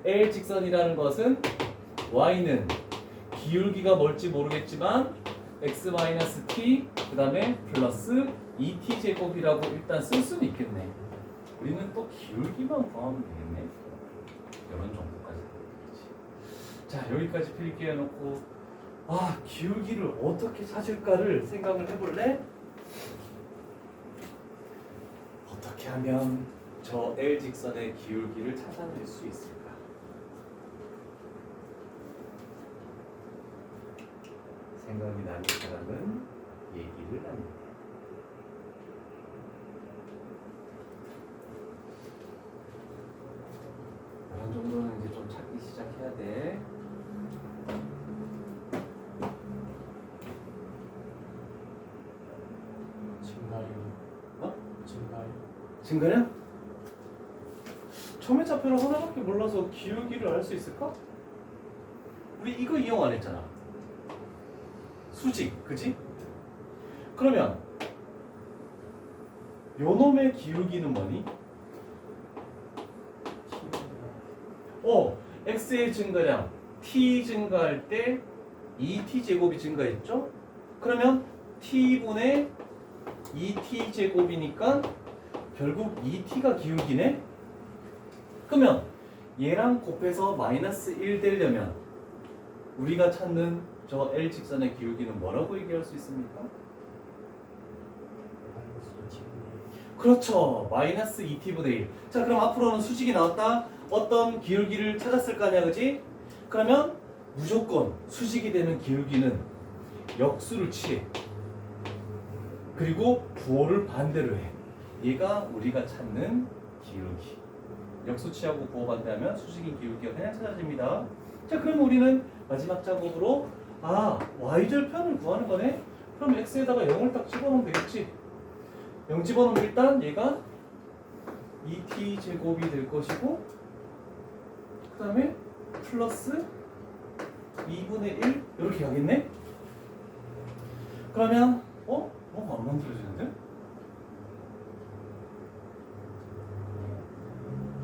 [SPEAKER 1] L 직선이라는 것은 y는 기울기가 뭘지 모르겠지만 x-t 그 다음에 플러스 2t 제곱이라고 일단 쓸 수는 있겠네. 우리는 또 기울기만 구하면 되겠네. 이런 정도까지. 자, 여기까지 필기 해놓고 기울기를 어떻게 찾을까를 생각을 해볼래? 어떻게 하면 저 L 직선의 기울기를 찾아낼 수 있을까? 생각이 나는 사람은 얘기를 합니다. 어느 정도는 이제 좀 찾기 시작해야 돼. 증가요? 점의 좌표를 하나밖에 몰라서 기울기를 알 수 있을까? 우리 이거 이용 안 했잖아. 수직, 그지? 그러면 요놈의 기울기는 뭐니? x의 증가량 t 증가할 때 2t 제곱이 증가했죠? 그러면 t분의 2t 제곱이니까 결국 2t가 기울기네? 그러면 얘랑 곱해서 마이너스 1 되려면 우리가 찾는 저 L 직선의 기울기는 뭐라고 얘기할 수 있습니까? 그렇죠. 마이너스 2t분의 1. 자, 그럼 앞으로는 수직이 나왔다. 어떤 기울기를 찾았을 거 아니야, 그지? 그러면 무조건 수직이 되는 기울기는 역수를 취해. 그리고 부호를 반대로 해. 얘가 우리가 찾는 기울기. 역수치하고 부호 반대하면 수직인 기울기가 그냥 찾아집니다. 자, 그럼 우리는 마지막 작업으로 y절편을 구하는 거네. 그럼 x에다가 0을 딱 집어넣으면 되겠지. 0 집어넣으면 일단 얘가 2t 제곱이 될 것이고, 그 다음에 플러스 2분의 1 이렇게 가겠네. 그러면 뭐가 안 만들어지는데?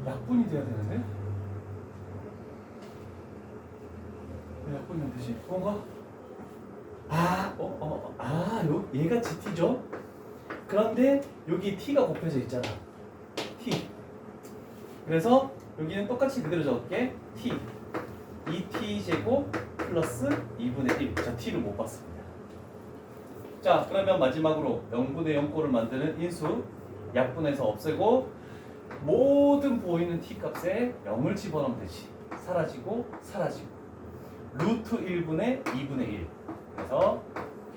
[SPEAKER 1] 약분이 돼야 되는데? 왜 약분이 안 되지? 뭔가? 얘가 GT죠? 그런데 여기 T가 곱해져 있잖아. T. 그래서 여기는 똑같이 그대로 적을게. T. 2T 제곱 플러스 2분의 1. 자, T를 못 봤습니다. 자, 그러면 마지막으로 0분의 0꼴을 만드는 인수 약분해서 없애고 모든 보이는 t 값에 0을 집어넣으면 되지. 사라지고 사라지고 루트 1분의 2분의 1. 그래서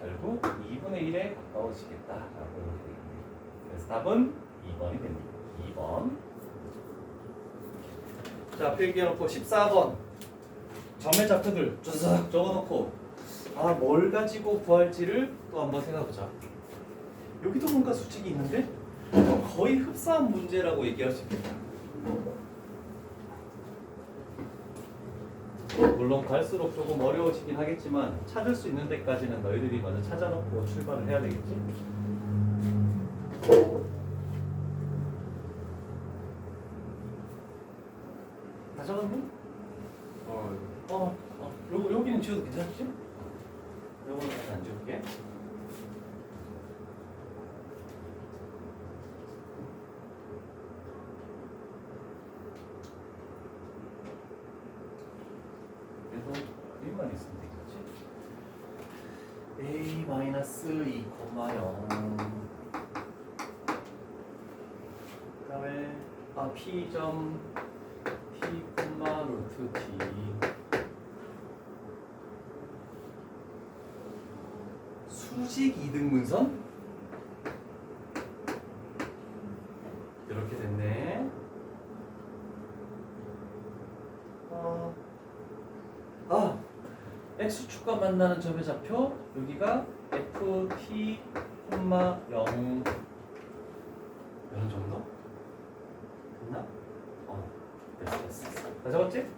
[SPEAKER 1] 결국 2분의 1에 가까워지겠다라고 되겠네요. 그래서 답은 2번이 됩니다. 2번. 자, 필기해놓고 14번 점의 좌표들 쫙 적어놓고 뭘 가지고 구할지를 또 한번 생각해보자. 여기도 뭔가 수직이 있는데 거의 흡사한 문제라고 얘기할 수 있겠다. 물론 갈수록 조금 어려워지긴 하겠지만 찾을 수 있는 데까지는 너희들이 먼저 찾아놓고 출발을 해야 되겠지. 다 적었니? 여기는 지워도 괜찮지? 요거는 안 지울게. 그래서 여기만 있으면 되겠지? A-2,0 그 다음에 P점 T, 루트 T 수직 이등분선 이렇게 됐네. x축과 만나는 점의 좌표 여기가 ft, 0 이런 정도? 됐나? 됐어. 다 적었지?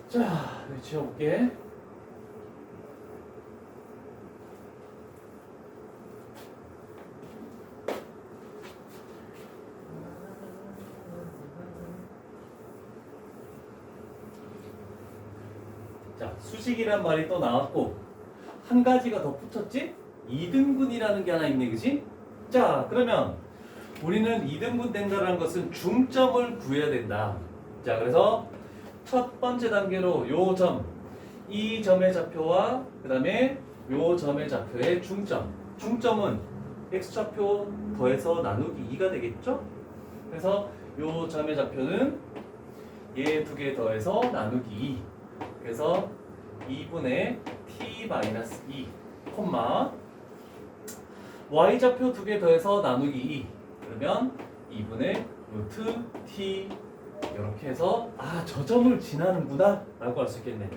[SPEAKER 1] 자, 여기 지워볼게. 자, 수직이란 말이 또 나왔고 한 가지가 더 붙었지? 이등분이라는 게 하나 있네, 그지? 자, 그러면 우리는 이등분 된다는 것은 중점을 구해야 된다. 자, 그래서 첫 번째 단계로 이 점의 좌표와 그 다음에 요 점의 좌표의 중점은 x좌표 더해서 나누기 2가 되겠죠? 그래서 요 점의 좌표는 얘 두 개 더해서 나누기 2. 그래서 2분의 t-2, y좌표 두 개 더해서 나누기 2. 그러면 2분의 루트 t 이렇게 해서 저 점을 지나는구나 라고 할 수 있겠네.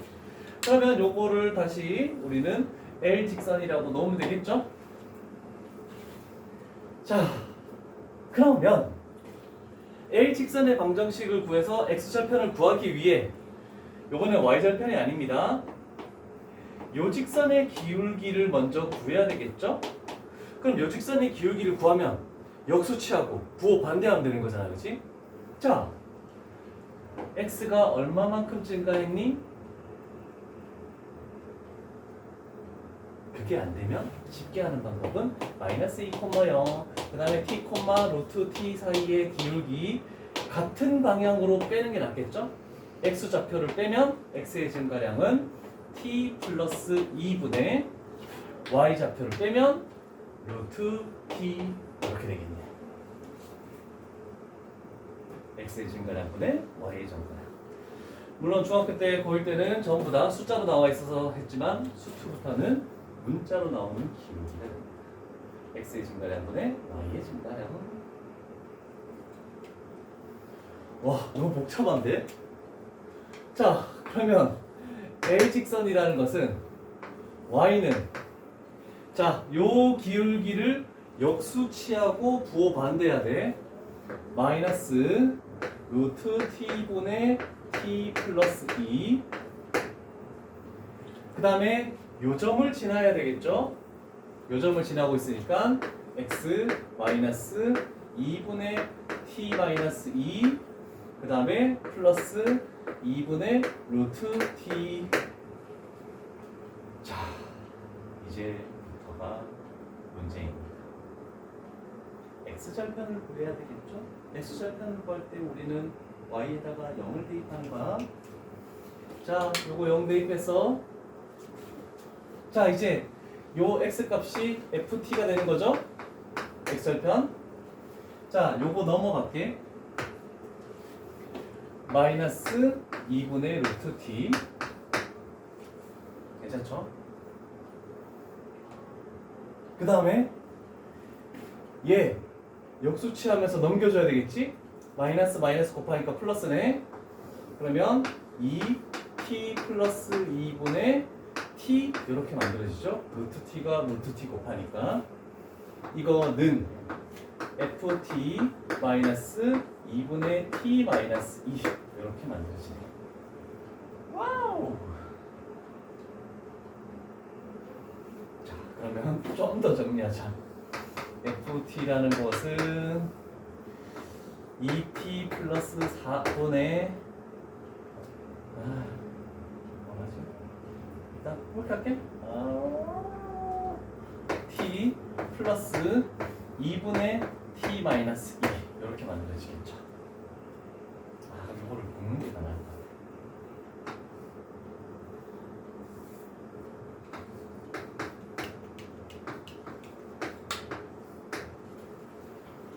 [SPEAKER 1] 그러면 요거를 다시 우리는 L 직선이라고 놓으면 되겠죠? 자, 그러면 L 직선의 방정식을 구해서 x절편을 구하기 위해 요거는 y절편이 아닙니다. 요 직선의 기울기를 먼저 구해야 되겠죠? 그럼 요 직선의 기울기를 구하면 역수치하고 부호 반대하면 되는 거잖아, 그렇지? 자, x가 얼마만큼 증가했니? 그게 안 되면 쉽게 하는 방법은 마이너스 2,0 그 다음에 t, 루트 t 사이의 기울기 같은 방향으로 빼는 게 낫겠죠? x좌표를 빼면 x의 증가량은 t 플러스 2분의 y좌표를 빼면 루트 t 이렇게 되겠네. x의 증가량분의 y의 증가량. 물론 중학교 때, 고1 때는 전부 다 숫자로 나와 있어서 했지만 수투부터는 문자로 나오는 기울기가 됩니다. x의 증가량분의 y의 증가량. 와, 너무 복잡한데? 자, 그러면 L직선이라는 것은 y는 자, 요 기울기를 역수치하고 부호 반대해야 돼. 마이너스 루트 t분의 t 플러스 2. 그 다음에 요점을 지나야 되겠죠? 요점을 지나고 있으니까 x 마이너스 2분의 t 마이너스 2. 그 다음에 플러스 2분의 루트 t. 자, 이제부터가 문제입니다. x절편을 구해야 되겠죠? x절편을 구할 때 우리는 y에다가 0을 대입하는 거야. 자, 요거 0 대입해서 자, 이제 요 x 값이 ft가 되는 거죠? x절편. 자, 요거 넘어갈게. 마이너스 2분의 루트 t. 괜찮죠? 그 다음에 얘 역수치하면서 넘겨줘야 되겠지? 마이너스 마이너스 곱하니까 플러스네. 그러면 2t 플러스 2분의 t 이렇게 만들어지죠? 루트 t가 루트 t 곱하니까 이거는 ft 마이너스 2분의 t 마이너스 2 이렇게 만들어지네. 와우. 자, 그러면 좀 더 정리하자. ft라는 것은 2t 플러스 4분의 뭐하지? 일단 이렇게 할게. t 플러스 2분의 t 마이너스 2 이렇게 만들어지겠죠. 이거를 굽는 게 나을 것 같아.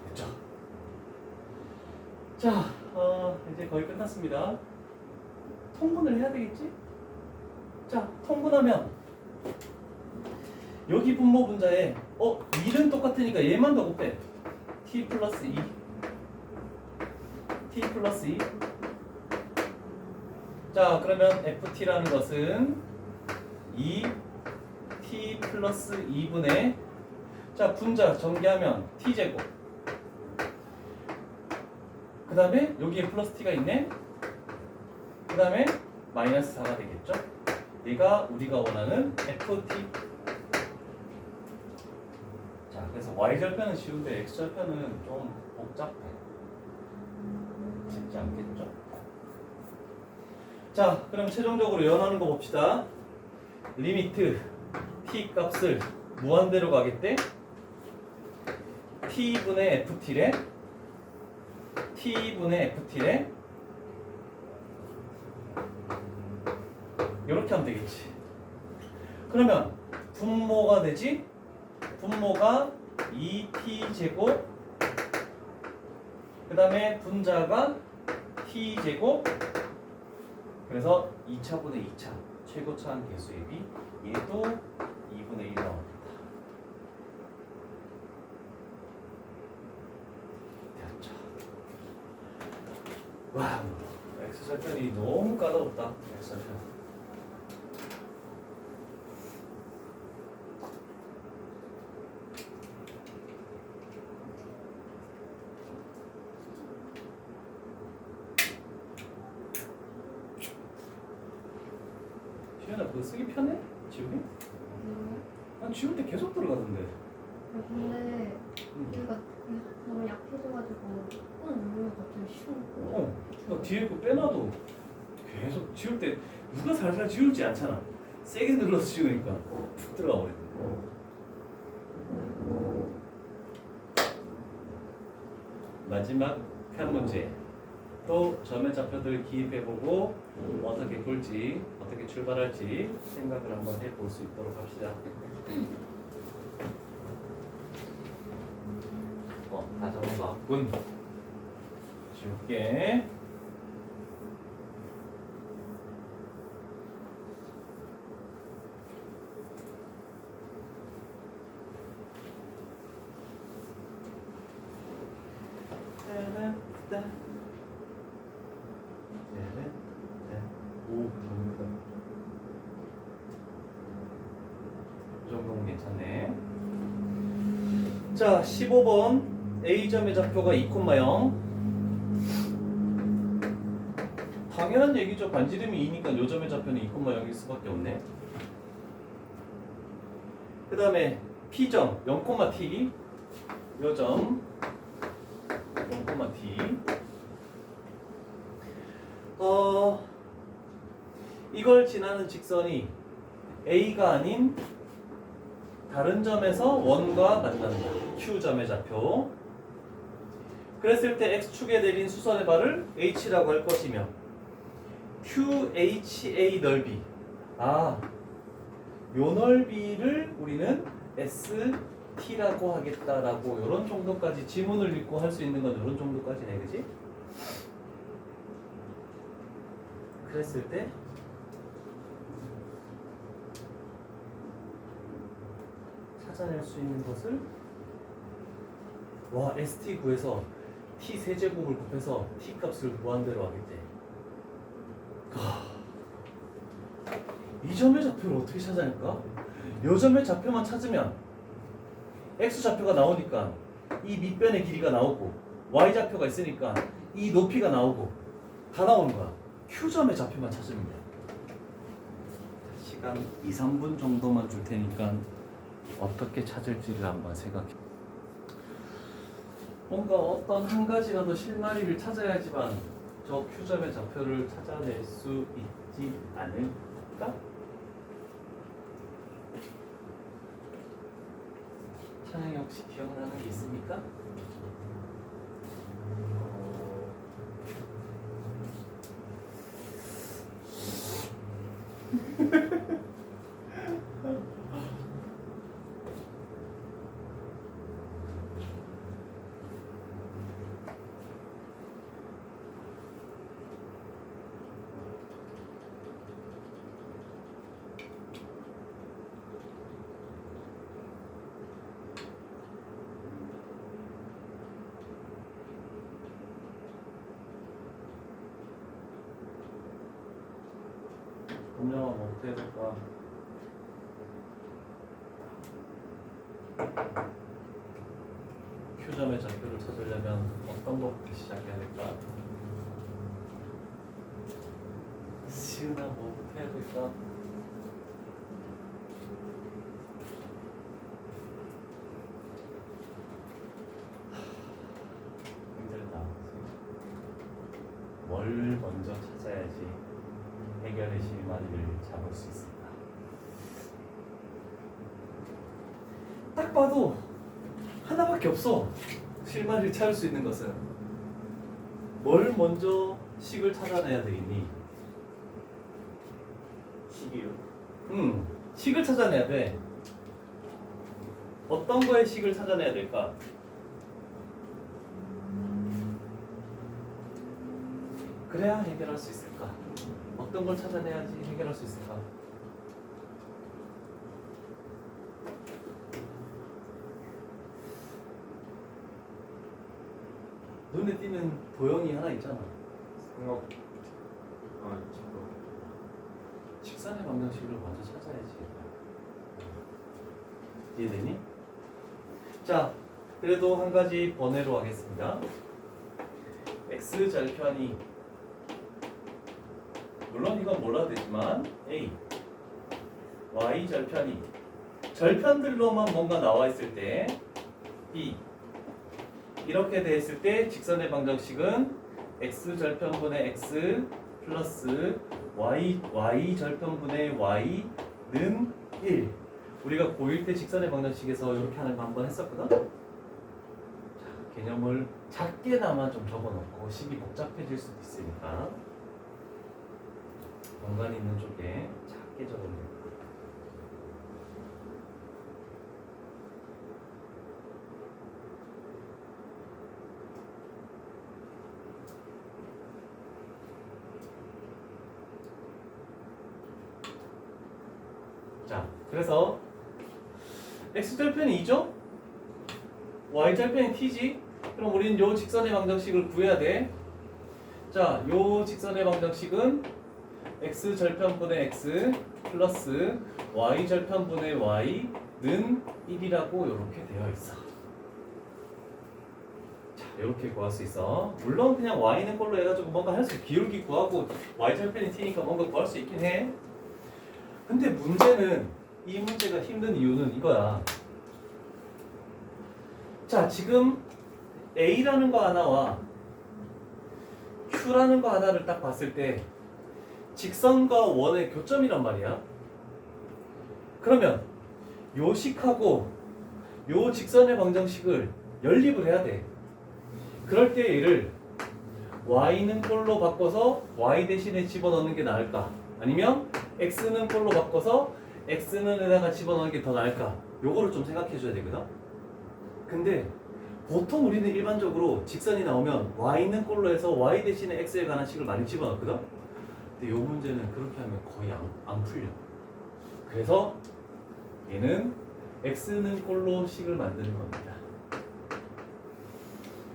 [SPEAKER 1] 됐죠? 자, 이제 거의 끝났습니다. 통분을 해야 되겠지? 자, 통분하면 여기 분모 분자에 1은 똑같으니까 얘만 더 곱해. t 플러스 2 t 플러스 2. 자, 그러면 ft라는 것은 2t 플러스 2분의 자, 분자 전개하면 t제곱. 그 다음에 여기에 플러스 t가 있네. 그 다음에 마이너스 4가 되겠죠. 얘가 우리가 원하는 ft. 자, 그래서 y절편은 쉬운데 x절편은 좀 복잡해. 쉽지 않겠죠? 자, 그럼 최종적으로 연하는 거 봅시다. 리미트 t 값을 무한대로 가겠대. t분의 ft래 t분의 ft래 이렇게 하면 되겠지. 그러면 분모가 되지? 분모가 2t제곱 그 다음에 분자가 t제곱. 그래서 2차분의 2차 최고차항 계수의 비 얘도 2분의 1 나옵니다. 됐죠. 와, x절편이 너무 까다롭다. x절편. 시연아, 그거 쓰기 편해? 지우개? 난 지울 때 계속 들어가던데.
[SPEAKER 2] 근데 여기가 너무 약해져가지고 꾹 누르면 갑자기 쉬워.
[SPEAKER 1] 나 뒤에 거 빼놔도 계속 지울 때 누가 살살 지울지 않잖아. 세게 눌러서 지우니까 툭 들어가 버리네. 마지막 한 문제. 또 점의 좌표들 기입해보고 어떻게 굴지 어떻게 출발할지 생각을 한번 해볼 수 있도록 합시다. 다 적어봤군. 지울게. 넷, 오, 이 정도면 괜찮네. 자, 15번 A점의 좌표가 2,0. 당연한 얘기죠. 반지름이 2니까 요 점의 좌표는 2,0일 수밖에 없네. 그 다음에 P점 0,T, 요점 0,T. 이걸 지나는 직선이 A가 아닌 다른 점에서 원과 만난다. Q점의 좌표. 그랬을 때 X축에 내린 수선의 발을 H라고 할 것이며 QHA 넓이. 요 넓이를 우리는 ST라고 하겠다라고 이런 정도까지 지문을 읽고 할 수 있는 건 이런 정도까지네, 그지? 그랬을 때 찾아낼 수 있는 것을 ST 구해서 T 세제곱을 곱해서 T 값을 무한대로 하겠대. 이 점의 좌표를 어떻게 찾아낼까? 이 점의 좌표만 찾으면 X 좌표가 나오니까 이 밑변의 길이가 나오고 Y 좌표가 있으니까 이 높이가 나오고 다 나오는 거야. Q점의 좌표만 찾으면 돼. 시간 2, 3분 정도만 줄 테니까 어떻게 찾을지를 한번 생각해. 뭔가 어떤 한 가지라도 실마리를 찾아야지만 저 Q점의 좌표를 찾아낼 수 있지 않을까? 찬영이 혹시 기억나는 게 있습니까? 분명한 어떻게 해야 될까? Q점의 좌표를 찾으려면 어떤 것부터 시작해야 될까? 시은아 뭐부터 해야 될까? 힘들다. 뭘 먼저 찾아야지 해결의 실마리를 잡을 수 있을까? 딱 봐도 하나밖에 없어. 실마리를 찾을 수 있는 것은 뭘 먼저 식을 찾아내야 되겠니?
[SPEAKER 3] 식이요?
[SPEAKER 1] 식을 찾아내야 돼. 어떤 거의 식을 찾아내야 될까? 그래야 해결할 수 있을까? 어떤 걸 찾아내야지 해결할 수 있을까? 눈에 띄는 도형이 하나 있잖아.
[SPEAKER 3] 생각. 잠깐.
[SPEAKER 1] 직선의 방정식을 먼저 찾아야지. 이해되니? 자, 그래도 한 가지 번외로 하겠습니다. X 절편이, 물론 이건 몰라도 되지만 A, Y 절편이 절편들로만 뭔가 나와 있을 때 B, 이렇게 돼 있을 때 직선의 방정식은 X 절편분의 X 플러스 Y 절편분의 Y는 1. 우리가 고1 때 직선의 방정식에서 이렇게 하는 거 한번 했었거든? 자, 개념을 작게나마 좀 적어놓고 식이 복잡해질 수도 있으니까 공간이 있는 쪽에 작게 적어놓는 거. 자, 그래서 X절편이 2죠? Y절편이 T지? 그럼 우리는 요 직선의 방정식을 구해야 돼. 자, 요 직선의 방정식은 x 절편분의 x 플러스 y 절편분의 y는 1이라고 이렇게 되어 있어. 자, 이렇게 구할 수 있어. 물론 그냥 y는 꼴로 해가지고 뭔가 할 수 기울기 구하고 y 절편이 t니까 뭔가 구할 수 있긴 해. 근데 문제는 이 문제가 힘든 이유는 이거야. 자, 지금 A라는 거 하나와 Q라는 거 하나를 딱 봤을 때 직선과 원의 교점이란 말이야. 그러면 요 식하고 요 직선의 방정식을 연립을 해야 돼. 그럴 때 얘를 y는 꼴로 바꿔서 y 대신에 집어넣는 게 나을까? 아니면 x는 꼴로 바꿔서 x는 에다가 집어넣는 게 더 나을까? 요거를 좀 생각해 줘야 되거든. 근데 보통 우리는 일반적으로 직선이 나오면 y는 꼴로 해서 y 대신에 x에 관한 식을 많이 집어넣거든. 근데 요 문제는 그렇게 하면 거의 안 풀려. 그래서 얘는 x는 꼴로 식을 만드는 겁니다.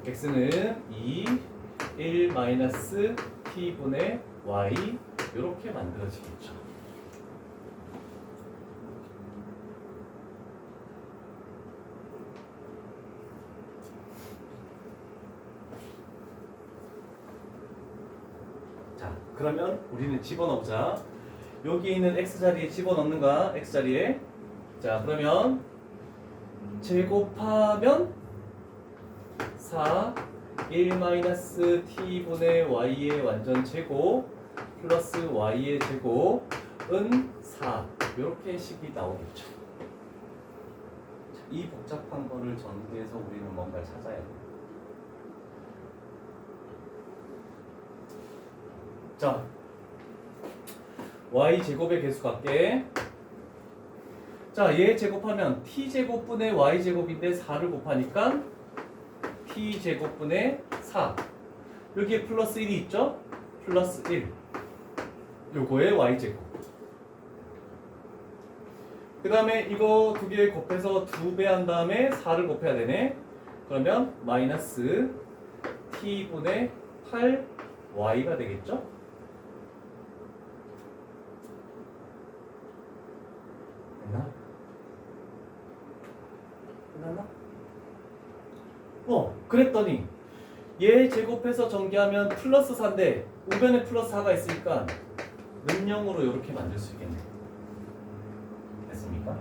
[SPEAKER 1] x는 2, 1 마이너스 t분의 y 이렇게 만들어지겠죠. 자, 그러면 우리는 집어넣자. 여기 있는 x 자리에 집어넣는가? x 자리에. 자, 그러면 제곱하면 4 1 마이너스 t분의 y의 완전 제곱 플러스 y의 제곱은 4 이렇게 식이 나오겠죠. 자, 이 복잡한 거를 전개해서 우리는 뭔가를 찾아야 돼요. 자, y 제곱의 개수 갈게. 자, 얘 제곱하면 t 제곱분의 y 제곱인데 4를 곱하니까 t 제곱분의 4. 여기에 플러스 1이 있죠? 플러스 1. 요거의 y 제곱. 그 다음에 이거 두 개 곱해서 2배 한 다음에 4를 곱해야 되네. 그러면 마이너스 t분의 8y가 되겠죠? 됐나? 끝났나? 그랬더니 얘 제곱해서 전개하면 플러스 4인데 우변에 플러스 4가 있으니까 는영으로 이렇게 만들 수 있겠네. 됐습니까?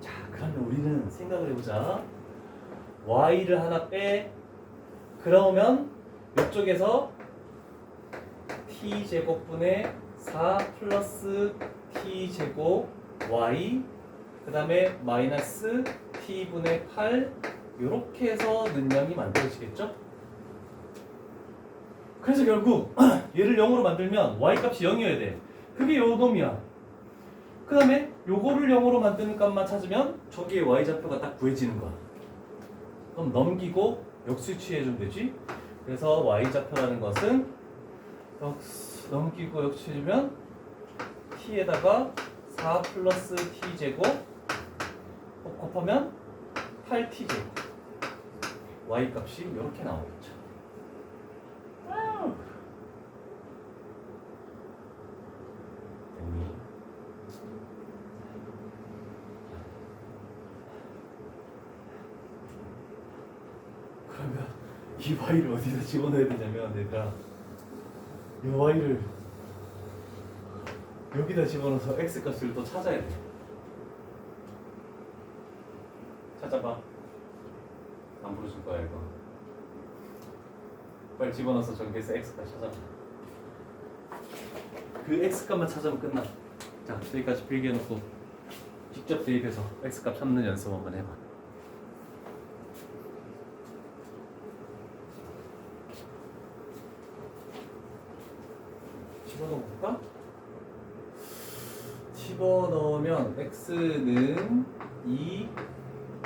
[SPEAKER 1] 자, 그러면 우리는 생각을 해보자. y를 하나 빼. 그러면 이쪽에서 t제곱분의 4 플러스 t제곱 y 그 다음에 마이너스 t분의 8 이렇게 해서 는영이 만들어지겠죠? 그래서 결국 얘를 0으로 만들면 y 값이 0이어야 돼. 그게 요 놈이야. 그 다음에 요거를 0으로 만드는 값만 찾으면 저기에 y 좌표가 딱 구해지는 거야. 그럼 넘기고 역수 취해주면 되지. 그래서 y 좌표라는 것은 넘기고 역수해주면 t에다가 4 플러스 t제곱 곱하면 8t제곱 y 값이 이렇게 나오겠죠. 됐니? 그러면 이 y를 어디다 집어넣어야 되냐면 얘들아, 이 y를 여기다 집어넣어서 x 값을 또 찾아야 돼. 찾아봐. 안 부르줄 거야 이거. 빨리 집어넣어서 전개해서 x 값 찾아봐. 그 x 값만 찾으면 끝나. 자, 여기까지 필기해놓고 직접 대입해서 x 값 찾는 연습 한번 해봐. 집어넣어볼까? 집어넣으면 x는 2,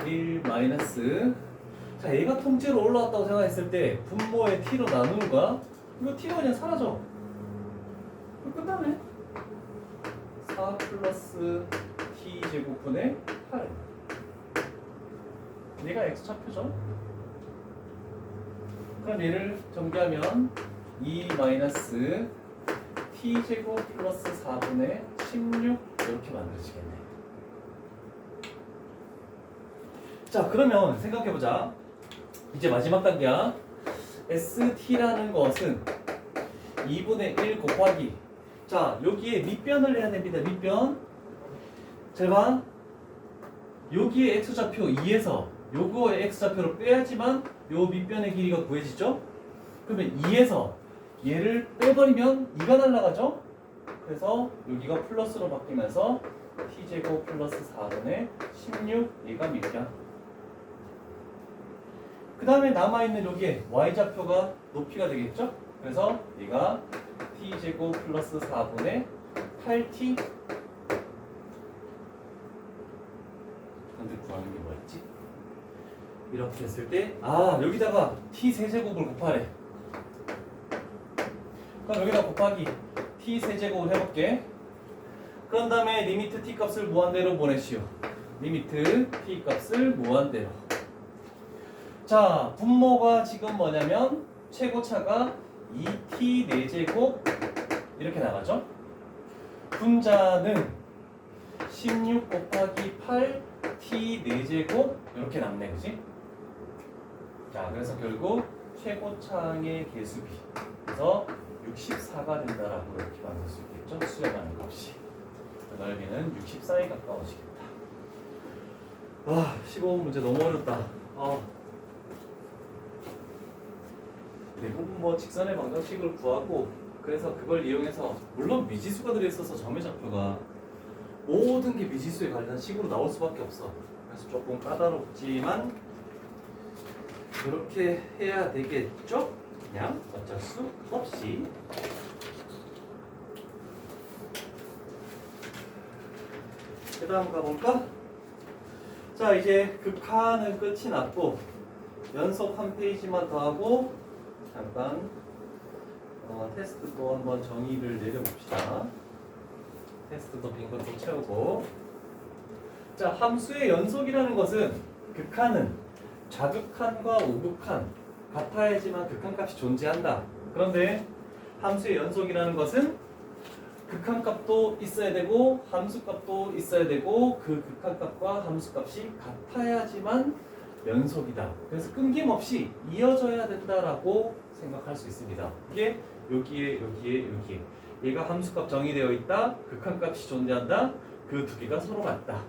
[SPEAKER 1] 1 마이너스. 자, 얘가 통째로 올라왔다고 생각했을 때 분모의 t로 나누는 거야. 이거 t가 그냥 사라져. 그럼 끝나네. 4 플러스 t 제곱분의 8. 얘가 x좌표죠. 그럼 얘를 전개하면 2 마이너스 t제곱 플러스 4분의 16 이렇게 만들어지겠네. 자, 그러면 생각해보자. 이제 마지막 단계야. ST라는 것은 2분의 1 곱하기, 자, 여기에 밑변을 해야 됩니다. 밑변. 잘 봐. 여기에 x좌표 2에서 요거의 x좌표를 빼야지만 요 밑변의 길이가 구해지죠? 그러면 2에서 얘를 빼버리면 2가 날아가죠? 그래서 여기가 플러스로 바뀌면서 t제곱 플러스 4분의 16 얘가 밑변. 그 다음에 남아있는 여기에 y좌표가 높이가 되겠죠? 그래서 얘가 t제곱 플러스 4분의 8t. 근데 구하는 게 뭐였지? 이렇게 했을 때, 아, 여기다가 t 세제곱을 곱하래. 그럼 여기다 곱하기 t 세제곱을 해볼게. 그런 다음에 리미트 t 값을 무한대로 보내시오. 리미트 t 값을 무한대로. 자, 분모가 지금 뭐냐면 최고차가 2t 4제곱 이렇게 나가죠. 분자는 16 곱하기 8 t 4제곱 이렇게 남네, 그지? 자, 그래서 결국 최고차의 개수비, 그래서 64가 된다라고 이렇게 만들 수 있겠죠. 수렴하는 값이. 그 넓이는 64에 가까워지겠다. 아, 15번 문제 너무 어렵다. 대부분 뭐 직선의 방정식을 구하고, 그래서 그걸 이용해서, 물론 미지수가 들어있어서 점의 좌표가 모든 게 미지수에 관련한 식으로 나올 수밖에 없어. 그래서 조금 까다롭지만 그렇게 해야 되겠죠? 그냥 어쩔 수 없이. 그 다음 가볼까? 자, 이제 극한은 끝이 났고 연속 한 페이지만 더 하고 잠깐 테스트도 한번 정의를 내려봅시다. 테스트도 빈 것도 채우고. 자, 함수의 연속이라는 것은 극한은 좌극한과 우극한 같아야지만 극한값이 존재한다. 그런데 함수의 연속이라는 것은 극한값도 있어야 되고 함수값도 있어야 되고 그 극한값과 함수값이 같아야지만 연속이다. 그래서 끊김없이 이어져야 된다라고 생각할 수 있습니다. 이게 여기에 얘가 함수값 정의되어 있다. 극한값이 존재한다. 그 두 개가 서로 같다.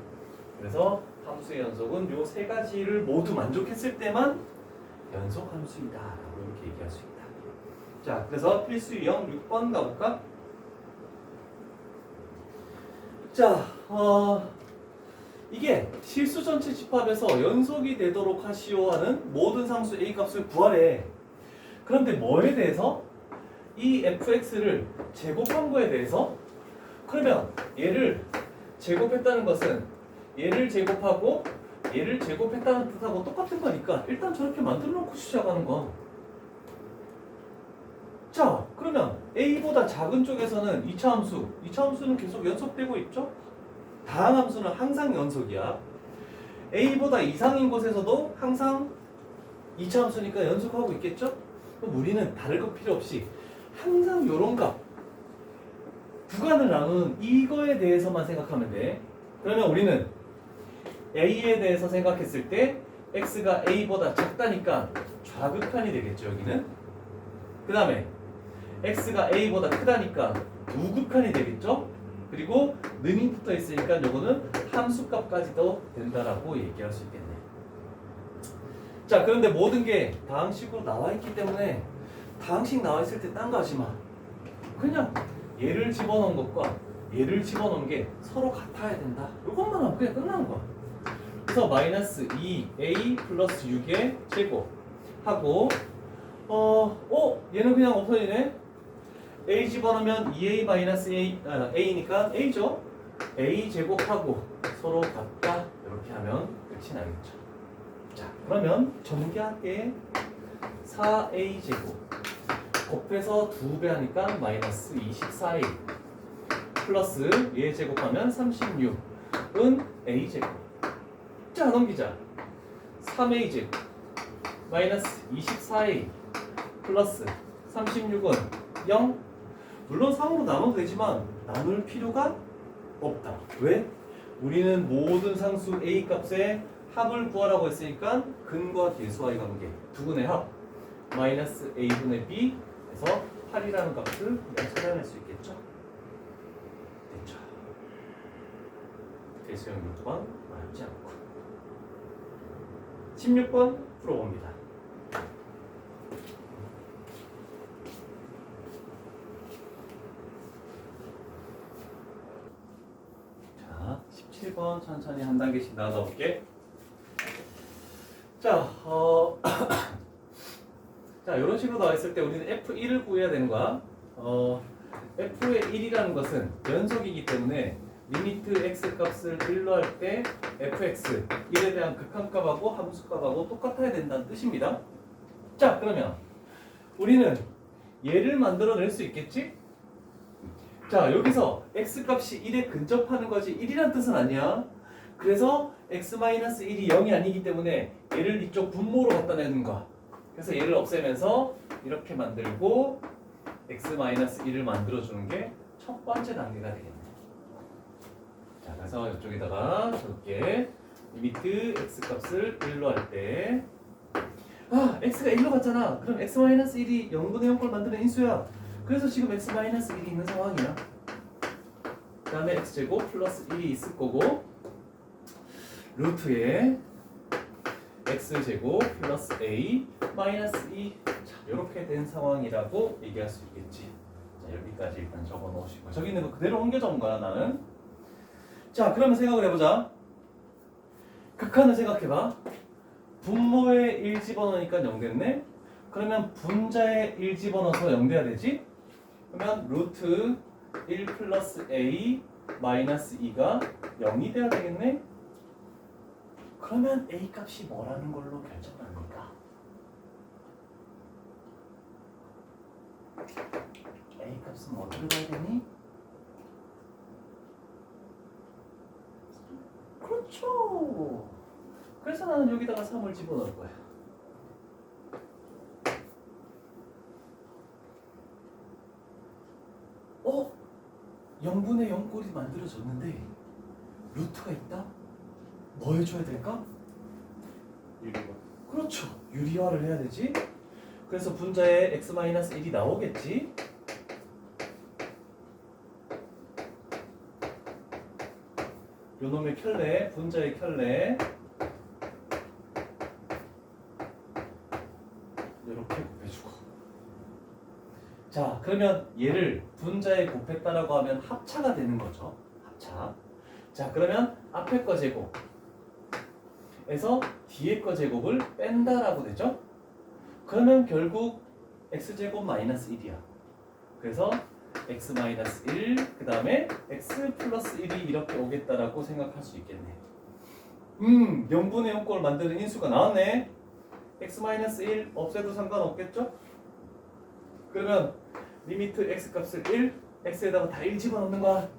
[SPEAKER 1] 그래서 함수의 연속은 요 세 가지를 모두 만족했을 때만 연속 함수이다 라고 이렇게 얘기할 수 있다. 자, 그래서 필수 유형 6번 가볼까? 자, 이게 실수 전체 집합에서 연속이 되도록 하시오 하는 모든 상수 A 값을 구하래. 그런데 뭐에 대해서? 이 fx를 제곱한 거에 대해서? 그러면 얘를 제곱했다는 것은 얘를 제곱하고 얘를 제곱했다는 뜻하고 똑같은 거니까 일단 저렇게 만들어 놓고 시작하는 거. 자, 그러면 A보다 작은 쪽에서는 2차 함수는 계속 연속되고 있죠? 다항 함수는 항상 연속이야. A보다 이상인 곳에서도 항상 2차 함수니까 연속하고 있겠죠? 그럼 우리는 다를 거 필요 없이 항상 요런 값, 구간을 나누는 이거에 대해서만 생각하면 돼. 그러면 우리는 A에 대해서 생각했을 때 X가 A보다 작다니까 좌극한이 되겠죠, 여기는. 그 다음에 X가 A보다 크다니까 우극한이 되겠죠? 그리고 능이 붙어 있으니까 요거는 함수값까지도 된다라고 얘기할 수 있겠네. 자, 그런데 모든 게 다항식으로 나와 있기 때문에 다항식 나와 있을 때 딴 거 하지 마. 그냥 얘를 집어넣은 것과 얘를 집어넣은 게 서로 같아야 된다. 요것만 하면 그냥 끝나는 거야. 그래서 마이너스 2a 플러스 6의 제곱 하고 얘는 그냥 없어지네. a 집어넣으면 2a 마이너스 a니까 a죠. a 제곱하고 서로 같다. 이렇게 하면 끝이 나겠죠. 자, 그러면 정리할게. 4a 제곱 곱해서 2배 하니까 마이너스 24a 플러스 얘 제곱하면 36은 a 제곱. 자, 넘기자. 3a 제곱 마이너스 24a 플러스 36은 0. 물론 3으로 나눠도 되지만 나눌 필요가 없다. 왜? 우리는 모든 상수 a 값의 합을 구하라고 했으니까 근과 계수와의 관계 두근의 합 마이너스 a분의 b에서 8이라는 값을 우리가 찾아낼 수 있겠죠? 됐죠. 대수형 요구방 어렵지 않고 16번 풀어봅니다. 자, 17번 천천히 한 단계씩 나눠 볼게. 자, 자, 이런 식으로 나와 있을 때 우리는 F1을 구해야 되는 거야. F의 1이라는 것은 연속이기 때문에 리미트 x 값을 1로 할 때 fx 1에 대한 극한값하고 함수값하고 똑같아야 된다는 뜻입니다. 자, 그러면 우리는 얘를 만들어낼 수 있겠지? 자, 여기서 x 값이 1에 근접하는 거지 1이란 뜻은 아니야. 그래서 x-1이 0이 아니기 때문에 얘를 이쪽 분모로 갖다 내는 거야. 그래서 얘를 없애면서 이렇게 만들고 x-1을 만들어주는 게 첫 번째 단계가 되겠네. 자, 그래서 이쪽에다가 적게 리미트 x 값을 1로 할 때 x가 1로 갔잖아. 그럼 x-1이 0분의 0꼴 만드는 인수야. 그래서 지금 x-1이 있는 상황이야. 그 다음에 x제곱 플러스 1이 있을 거고 루트에 x제곱 플러스 a 마이너스 2 자, 이렇게 된 상황이라고 얘기할 수 있겠지. 자, 여기까지 일단 적어 놓으시고 저기 있는 거 그대로 옮겨 적은 거야 나는. 자, 그러면 생각을 해보자. 극한을 생각해봐. 분모에 1 집어넣으니까 0 됐네. 그러면 분자에 1 집어넣어서 0 돼야 되지. 그러면 루트 1 플러스 a 마이너스 2가 0이 돼야 되겠네. 그러면 a 값이 뭐라는 걸로 결정합니까? a 값은 어디로 가야 되니? 그렇죠. 그래서 나는 여기다가 3을 집어넣을 거야. 어? 0분의 0꼴이 만들어졌는데 루트가 있다? 뭐 해줘야 될까?
[SPEAKER 3] 유리가.
[SPEAKER 1] 그렇죠. 유리화를 해야 되지. 그래서 분자에 x-1이 나오겠지. 요놈의 켤레, 분자의 켤레 이렇게 곱해주고. 자, 그러면 얘를 분자에 곱했다라고 하면 합차가 되는 거죠. 합차. 자, 그러면 앞에 거 제곱에서 뒤에 거 제곱을 뺀다라고 되죠. 그러면 결국 x제곱 마이너스 1이야. 그래서 x 마이너스 1, 그 다음에 x 플러스 1이 이렇게 오겠다라고 생각할 수 있겠네. 0분의 0꼴 만드는 인수가 나왔네. x 마이너스 1 없애도 상관없겠죠? 그러면 리미트 x 값을 1, x에다가 다 1 집어넣는 거야.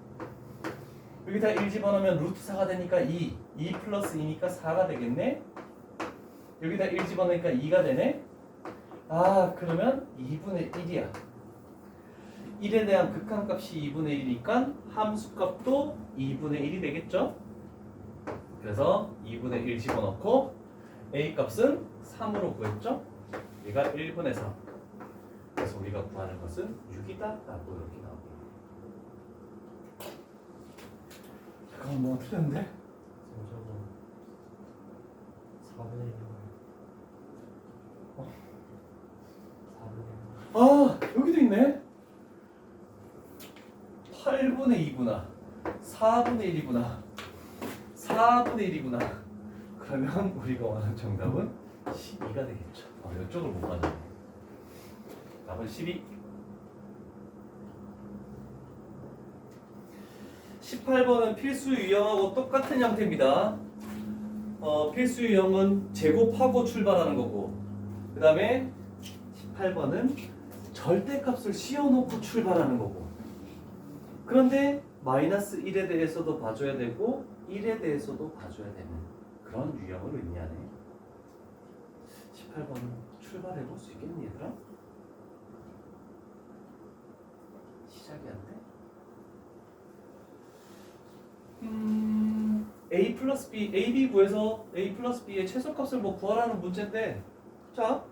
[SPEAKER 1] 여기다 1 집어넣으면 루트 4가 되니까 2 플러스 2니까 4가 되겠네. 여기다 1 집어넣으니까 2가 되네. 그러면 2분의 1이야. 1에 대한 극한값이 2분의 1이니까 함수값도 2분의 1이 되겠죠? 그래서 2분의 1 집어넣고 a 값은 3으로 구했죠? 얘가 1분의 3. 그래서 우리가 구하는 것은 6이다 라고 이렇게 나옵니다. 잠깐만, 뭐가 틀렸는데?
[SPEAKER 3] 저거 4분의 1. 4분의 1.
[SPEAKER 1] 여기도 있네. 8분의 2구나. 4분의 1이구나. 4분의 1이구나. 그러면 우리가 원하는 정답은 12가 되겠죠. 이쪽을 못 가져네. 답은 12. 18번은 필수 유형하고 똑같은 형태입니다. 필수 유형은 제곱하고 출발하는 거고, 그 다음에 18번은 절대값을 씌워놓고 출발하는 거고. 그런데 마이너스 1에 대해서도 봐줘야 되고 1에 대해서도 봐줘야 되는 그런 유형을 의미하네. 18번 출발해 볼 수 있겠니 얘들아? 시작이 안 돼? a 플러스 b, ab 구해서 a 플러스 b의 최소값을 뭐 구하라는 문제인데, 자,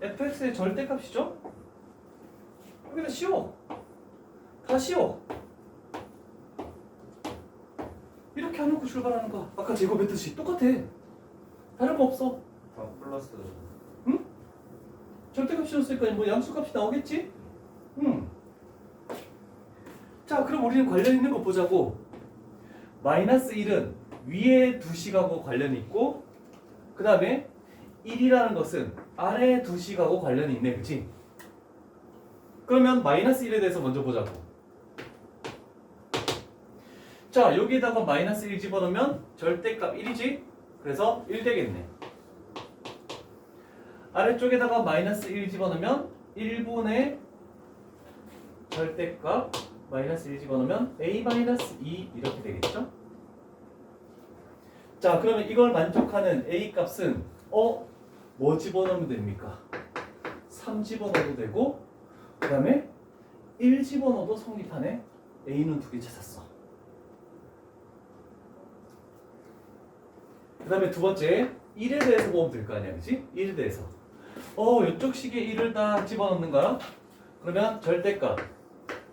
[SPEAKER 1] fx의 절대값이죠? 여기는 쉬워. 다 쉬워. 이렇게 해놓고 출발하는 거 아까 제곱했듯이 똑같아. 다른 거 없어.
[SPEAKER 3] 다 플러스
[SPEAKER 1] 절대값이었으니까 뭐 양수값이 나오겠지? 자, 그럼 우리는 관련 있는 거 보자고. 마이너스 1은 위에 두 식하고 관련이 있고, 그 다음에 1이라는 것은 아래 두 식하고 관련이 있네, 그치? 그러면 마이너스 1에 대해서 먼저 보자고. 자, 여기에다가 마이너스 1 집어넣으면 절대값 1이지? 그래서 1 되겠네. 아래쪽에다가 마이너스 1 집어넣으면 1분의 절대값 마이너스 1 집어넣으면 a-2 이렇게 되겠죠? 자, 그러면 이걸 만족하는 a 값은 뭐 집어넣으면 됩니까? 3 집어넣어도 되고, 그 다음에 1 집어넣어도 성립하네. a는 2개 찾았어. 그 다음에 두 번째 1에 대해서 보면 될 거 아니야, 그치? 1에 대해서 이쪽 식에 1을 다 집어넣는 거야. 그러면 절대값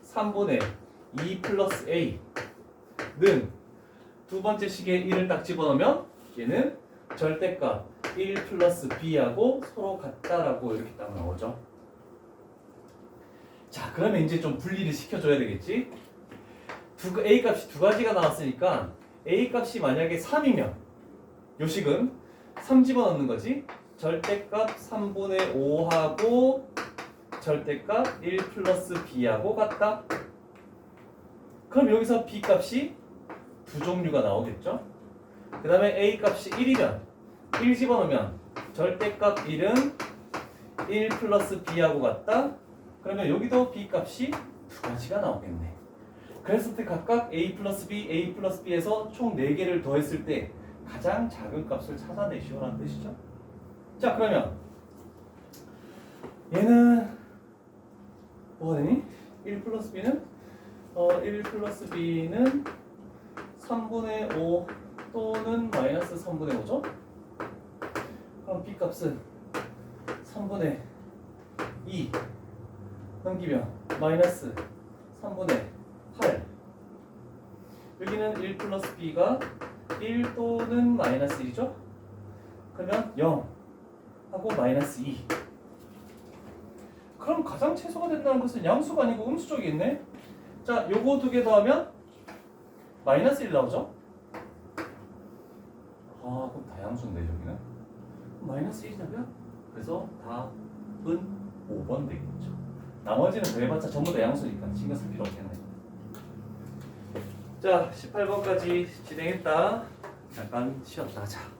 [SPEAKER 1] 3분의 2 플러스 a는 두 번째 식에 1을 딱 집어넣으면 얘는 절대값 1 플러스 b하고 서로 같다라고 이렇게 딱 나오죠. 자, 그러면 이제 좀 분리를 시켜줘야 되겠지? a 값이 두 가지가 나왔으니까 a 값이 만약에 3이면 요 식은 3 집어넣는 거지. 절대값 3분의 5하고 절대값 1 플러스 b하고 같다. 그럼 여기서 b 값이 두 종류가 나오겠죠. 그 다음에 a 값이 1이면 1 집어넣으면 절대값 1은 1 플러스 b하고 같다. 그러면 여기도 b 값이 두 가지가 나오겠네. 그래서 각각 a 플러스 b에서 총 4개를 더했을 때 가장 작은 값을 찾아내시오라는 뜻이죠. 자, 그러면 얘는 뭐가 되니? 1 플러스 b는 1 플러스 b는 3분의 5 또는 마이너스 3분의 5죠? 그럼 b 값은 3분의 2 넘기면 마이너스 3분의 8. 여기는 1 플러스 b가 1 또는 마이너스 1이죠? 그러면 0 하고 마이너스 2. 그럼 가장 최소가 된다는 것은 양수가 아니고 음수 쪽이겠네? 자, 요거 두 개 더하면 마이너스 1 나오죠? 그럼 다 양수인데 여기는? 마이너스 1이냐고요? 그래서 답은 5번 되겠죠. 나머지는 더해봤자 전부 다 양수니까 신경 쓸 필요 없겠네. 자, 18번까지 진행했다. 잠깐 쉬었다 하자.